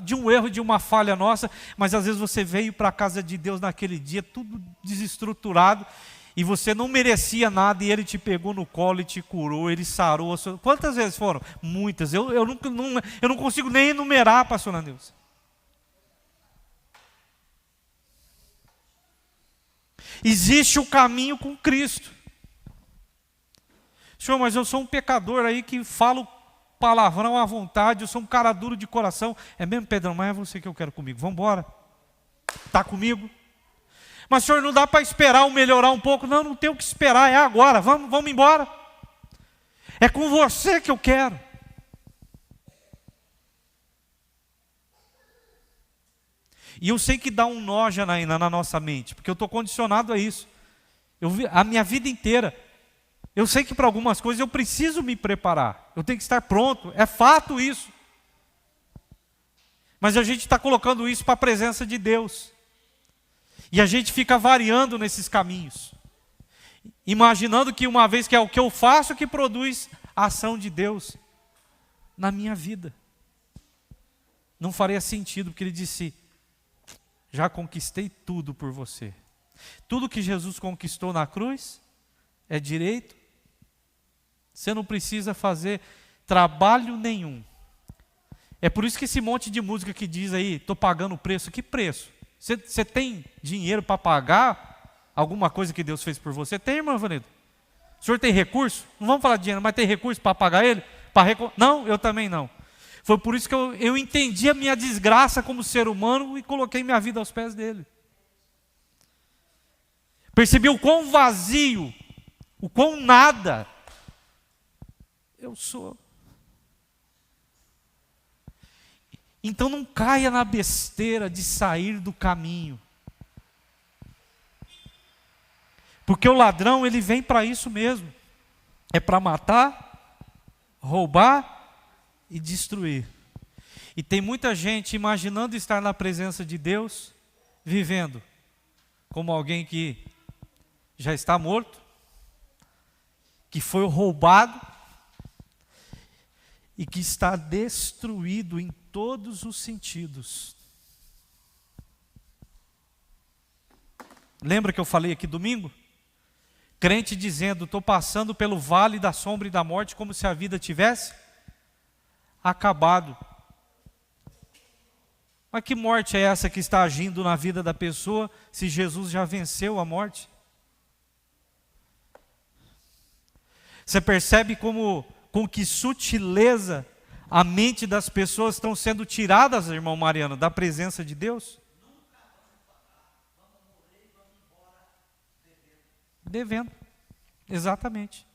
de um erro, de uma falha nossa, mas às vezes você veio para a casa de Deus naquele dia, tudo desestruturado, e você não merecia nada, e Ele te pegou no colo e te curou, Ele sarou a sua... Quantas vezes foram? Muitas. Eu não consigo nem enumerar, pastor Nilson. Existe o caminho com Cristo. Senhor, mas eu sou um pecador aí que falo palavrão à vontade, eu sou um cara duro de coração. É mesmo, Pedrão, mas é você que eu quero comigo. Vamos embora. Está comigo? Mas, senhor, não dá para esperar eu melhorar um pouco. Não, não tem o que esperar, é agora. Vamos embora. É com você que eu quero. E eu sei que dá um nó, Janaína, na nossa mente, porque eu estou condicionado a isso. A minha vida inteira. Eu sei que para algumas coisas eu preciso me preparar. Eu tenho que estar pronto. É fato isso. Mas a gente está colocando isso para a presença de Deus. E a gente fica variando nesses caminhos. Imaginando que uma vez que é o que eu faço que produz a ação de Deus na minha vida. Não faria sentido, porque Ele disse: já conquistei tudo por você. Tudo que Jesus conquistou na cruz é direito. Você não precisa fazer trabalho nenhum. É por isso que esse monte de música que diz aí, estou pagando o preço. Que preço? Você tem dinheiro para pagar alguma coisa que Deus fez por você? Tem, irmã Vaneda? O senhor tem recurso? Não vamos falar de dinheiro, mas tem recurso para pagar ele? Não, eu também não. Foi por isso que eu entendi a minha desgraça como ser humano e coloquei minha vida aos pés dele. Percebi o quão vazio, o quão nada eu sou. Então não caia na besteira de sair do caminho. Porque o ladrão, ele vem para isso mesmo. É para matar, roubar e destruir. E tem muita gente imaginando estar na presença de Deus, vivendo como alguém que já está morto, que foi roubado e que está destruído em todos os sentidos. Lembra que eu falei aqui domingo? Crente dizendo, estou passando pelo vale da sombra e da morte, como se a vida tivesse acabado. Mas que morte é essa que está agindo na vida da pessoa, se Jesus já venceu a morte? Você percebe com que sutileza a mente das pessoas estão sendo tiradas, irmão Mariano, da presença de Deus? Devendo, exatamente.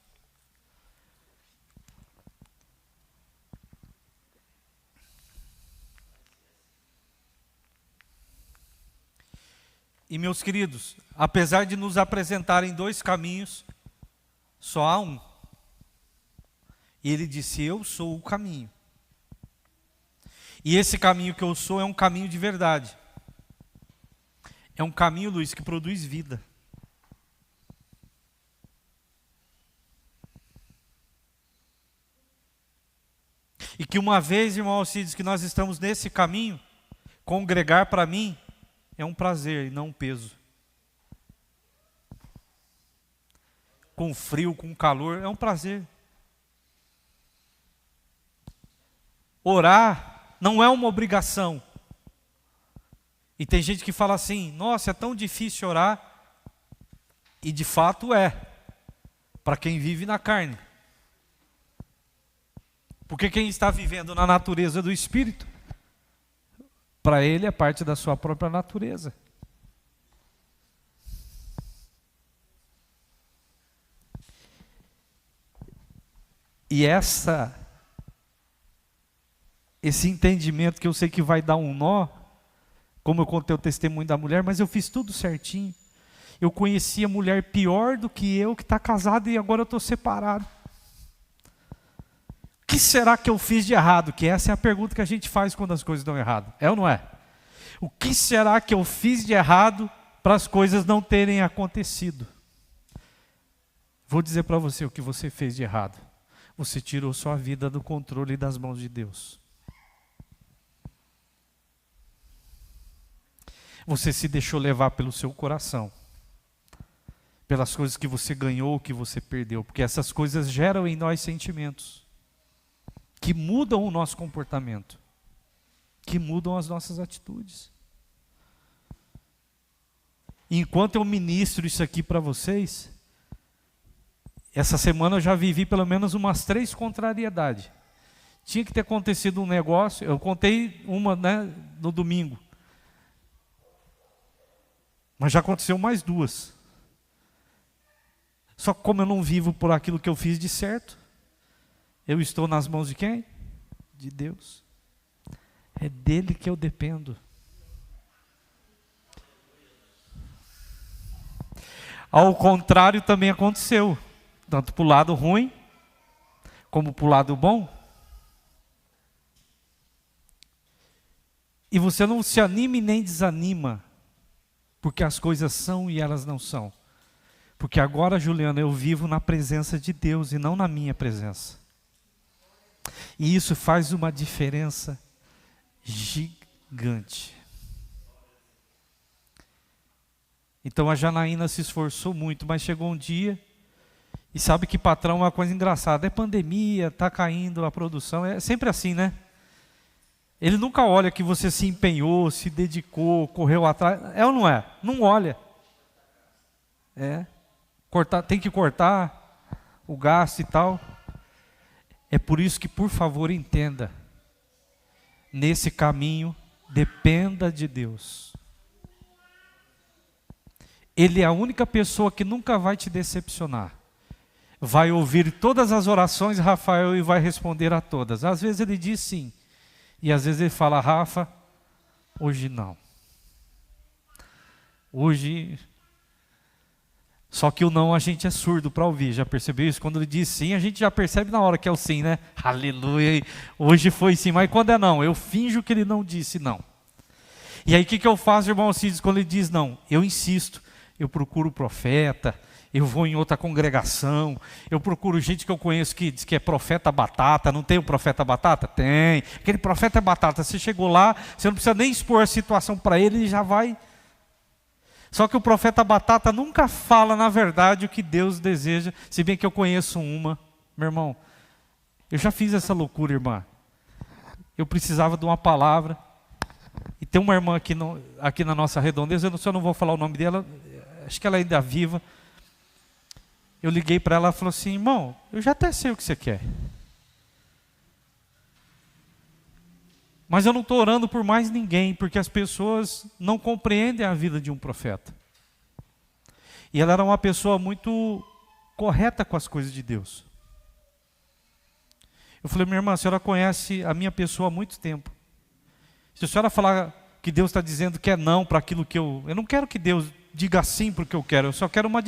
E meus queridos, apesar de nos apresentarem dois caminhos, só há um. E ele disse, eu sou o caminho. E esse caminho que eu sou é um caminho de verdade. É um caminho, Luiz, que produz vida. E que uma vez, irmão Alcides, que nós estamos nesse caminho, congregar para mim é um prazer e não um peso. Com frio, com calor, é um prazer. Orar não é uma obrigação. E tem gente que fala assim, nossa, é tão difícil orar. E de fato é, para quem vive na carne. Porque quem está vivendo na natureza do Espírito, para ele é parte da sua própria natureza. E esse entendimento que eu sei que vai dar um nó, como eu contei o testemunho da mulher, mas eu fiz tudo certinho. Eu conheci a mulher pior do que eu, que está casada e agora eu estou separado. O que será que eu fiz de errado? Que essa é a pergunta que a gente faz quando as coisas dão errado. É ou não é? O que será que eu fiz de errado para as coisas não terem acontecido? Vou dizer para você o que você fez de errado. Você tirou sua vida do controle das mãos de Deus. Você se deixou levar pelo seu coração. Pelas coisas que você ganhou, que você perdeu. Porque essas coisas geram em nós sentimentos que mudam o nosso comportamento, que mudam as nossas atitudes. E enquanto eu ministro isso aqui para vocês, essa semana eu já vivi pelo menos umas 3 contrariedades. Tinha que ter acontecido um negócio, eu contei uma, né, no domingo. Mas já aconteceu mais 2. Só que como eu não vivo por aquilo que eu fiz de certo, eu estou nas mãos de quem? De Deus. É dele que eu dependo. Ao contrário também aconteceu, tanto para o lado ruim, como para o lado bom. E você não se anime nem desanima, porque as coisas são e elas não são. Porque agora, Juliana, eu vivo na presença de Deus e não na minha presença. E isso faz uma diferença gigante. Então a Janaína se esforçou muito, mas chegou um dia, e sabe que patrão é uma coisa engraçada, é pandemia, está caindo a produção, é sempre assim, né? Ele nunca olha que você se empenhou, se dedicou, correu atrás, é ou não é? Não olha. Tem que cortar o gasto e tal. É por isso que, por favor, entenda. Nesse caminho, dependa de Deus. Ele é a única pessoa que nunca vai te decepcionar. Vai ouvir todas as orações, Rafael, e vai responder a todas. Às vezes ele diz sim. E às vezes ele fala, Rafa, hoje não. Hoje... Só que o não a gente é surdo para ouvir, já percebeu isso? Quando ele diz sim, a gente já percebe na hora que é o sim, né? Aleluia, hoje foi sim, mas quando é não? Eu finjo que ele não disse não. E aí o que eu faço, irmão Alcides, quando ele diz não? Eu insisto, eu procuro o profeta, eu vou em outra congregação, eu procuro gente que eu conheço que diz que é profeta batata. Não tem o profeta batata? Tem. Aquele profeta é batata, você chegou lá, você não precisa nem expor a situação para ele, ele já vai. Só que o profeta batata nunca fala na verdade o que Deus deseja, se bem que eu conheço uma. Meu irmão, eu já fiz essa loucura, irmã. Eu precisava de uma palavra, e tem uma irmã aqui na nossa redondeza, eu não vou falar o nome dela, acho que ela ainda é viva. Eu liguei para ela, ela falou assim: irmão, eu já até sei o que você quer, mas eu não estou orando por mais ninguém, porque as pessoas não compreendem a vida de um profeta. E ela era uma pessoa muito correta com as coisas de Deus. Eu falei: minha irmã, a senhora conhece a minha pessoa há muito tempo. Se a senhora falar que Deus está dizendo que é não para aquilo que eu não quero que Deus diga sim para o que eu quero,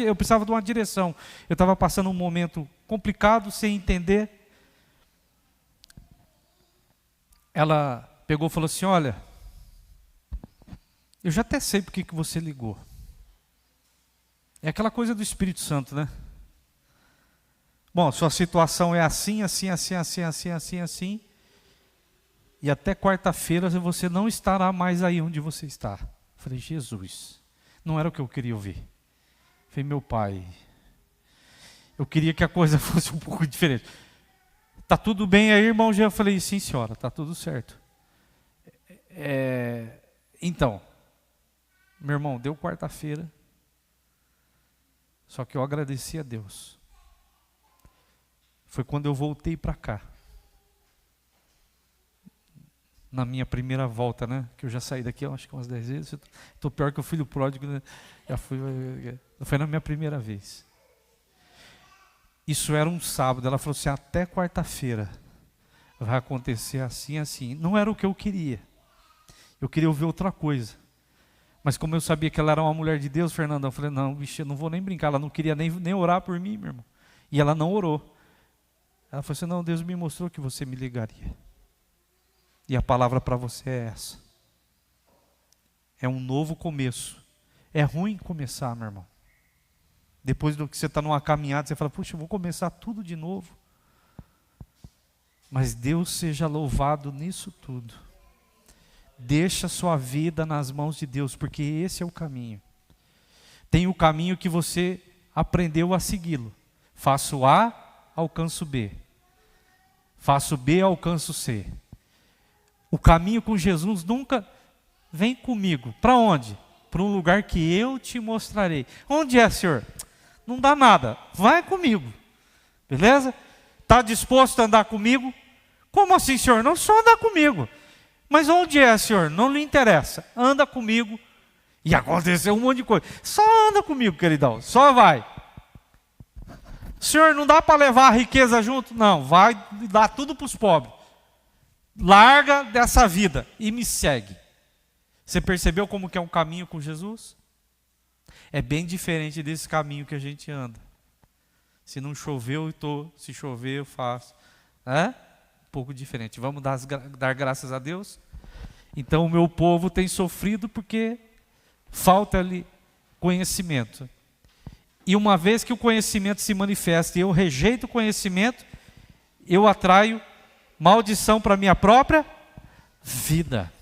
eu precisava de uma direção. Eu estava passando um momento complicado, sem entender. Ela pegou e falou assim: olha, eu já até sei porque que você ligou. É aquela coisa do Espírito Santo, né? Bom, sua situação é assim, assim, assim, assim, assim, assim, assim, e até quarta-feira você não estará mais aí onde você está. Eu falei: Jesus, não era o que eu queria ouvir. Eu falei: meu pai, eu queria que a coisa fosse um pouco diferente. Tá tudo bem aí, irmão? Eu falei: sim, senhora, tá tudo certo. Então, meu irmão, deu quarta-feira, só que eu agradeci a Deus. Foi quando eu voltei para cá, na minha primeira volta, né? Que eu já saí daqui, acho que umas 10 vezes. Estou pior que o filho pródigo, né? Foi na minha primeira vez. Isso era um sábado. Ela falou assim: até quarta-feira vai acontecer assim, assim. Não era o que eu queria. Eu queria ouvir outra coisa. Mas como eu sabia que ela era uma mulher de Deus, Fernanda, eu falei: não, bicho, eu não vou nem brincar. Ela não queria nem orar por mim, meu irmão. E ela não orou. Ela falou assim: não, Deus me mostrou que você me ligaria. E a palavra para você é essa. É um novo começo. É ruim começar, meu irmão. Depois do que você está numa caminhada, você fala: puxa, eu vou começar tudo de novo. Mas Deus seja louvado nisso tudo. Deixa a sua vida nas mãos de Deus, porque esse é o caminho. Tem o caminho que você aprendeu a segui-lo. Faço A, alcanço B. Faço B, alcanço C. O caminho com Jesus nunca vem comigo. Para onde? Para um lugar que eu te mostrarei. Onde é, Senhor? Não dá nada. Vai comigo. Beleza? Está disposto a andar comigo? Como assim, Senhor? Não só andar comigo. Mas onde é, Senhor? Não lhe interessa. Anda comigo. E aconteceu um monte de coisa. Só anda comigo, queridão. Só vai. Senhor, não dá para levar a riqueza junto? Não, vai dar tudo para os pobres. Larga dessa vida e me segue. Você percebeu como que é um caminho com Jesus? É bem diferente desse caminho que a gente anda. Se não choveu, eu estou. Se chover, eu faço. É? Um pouco diferente. Vamos dar graças a Deus? Então o meu povo tem sofrido porque falta-lhe conhecimento. E uma vez que o conhecimento se manifesta e eu rejeito o conhecimento, eu atraio maldição para a minha própria vida.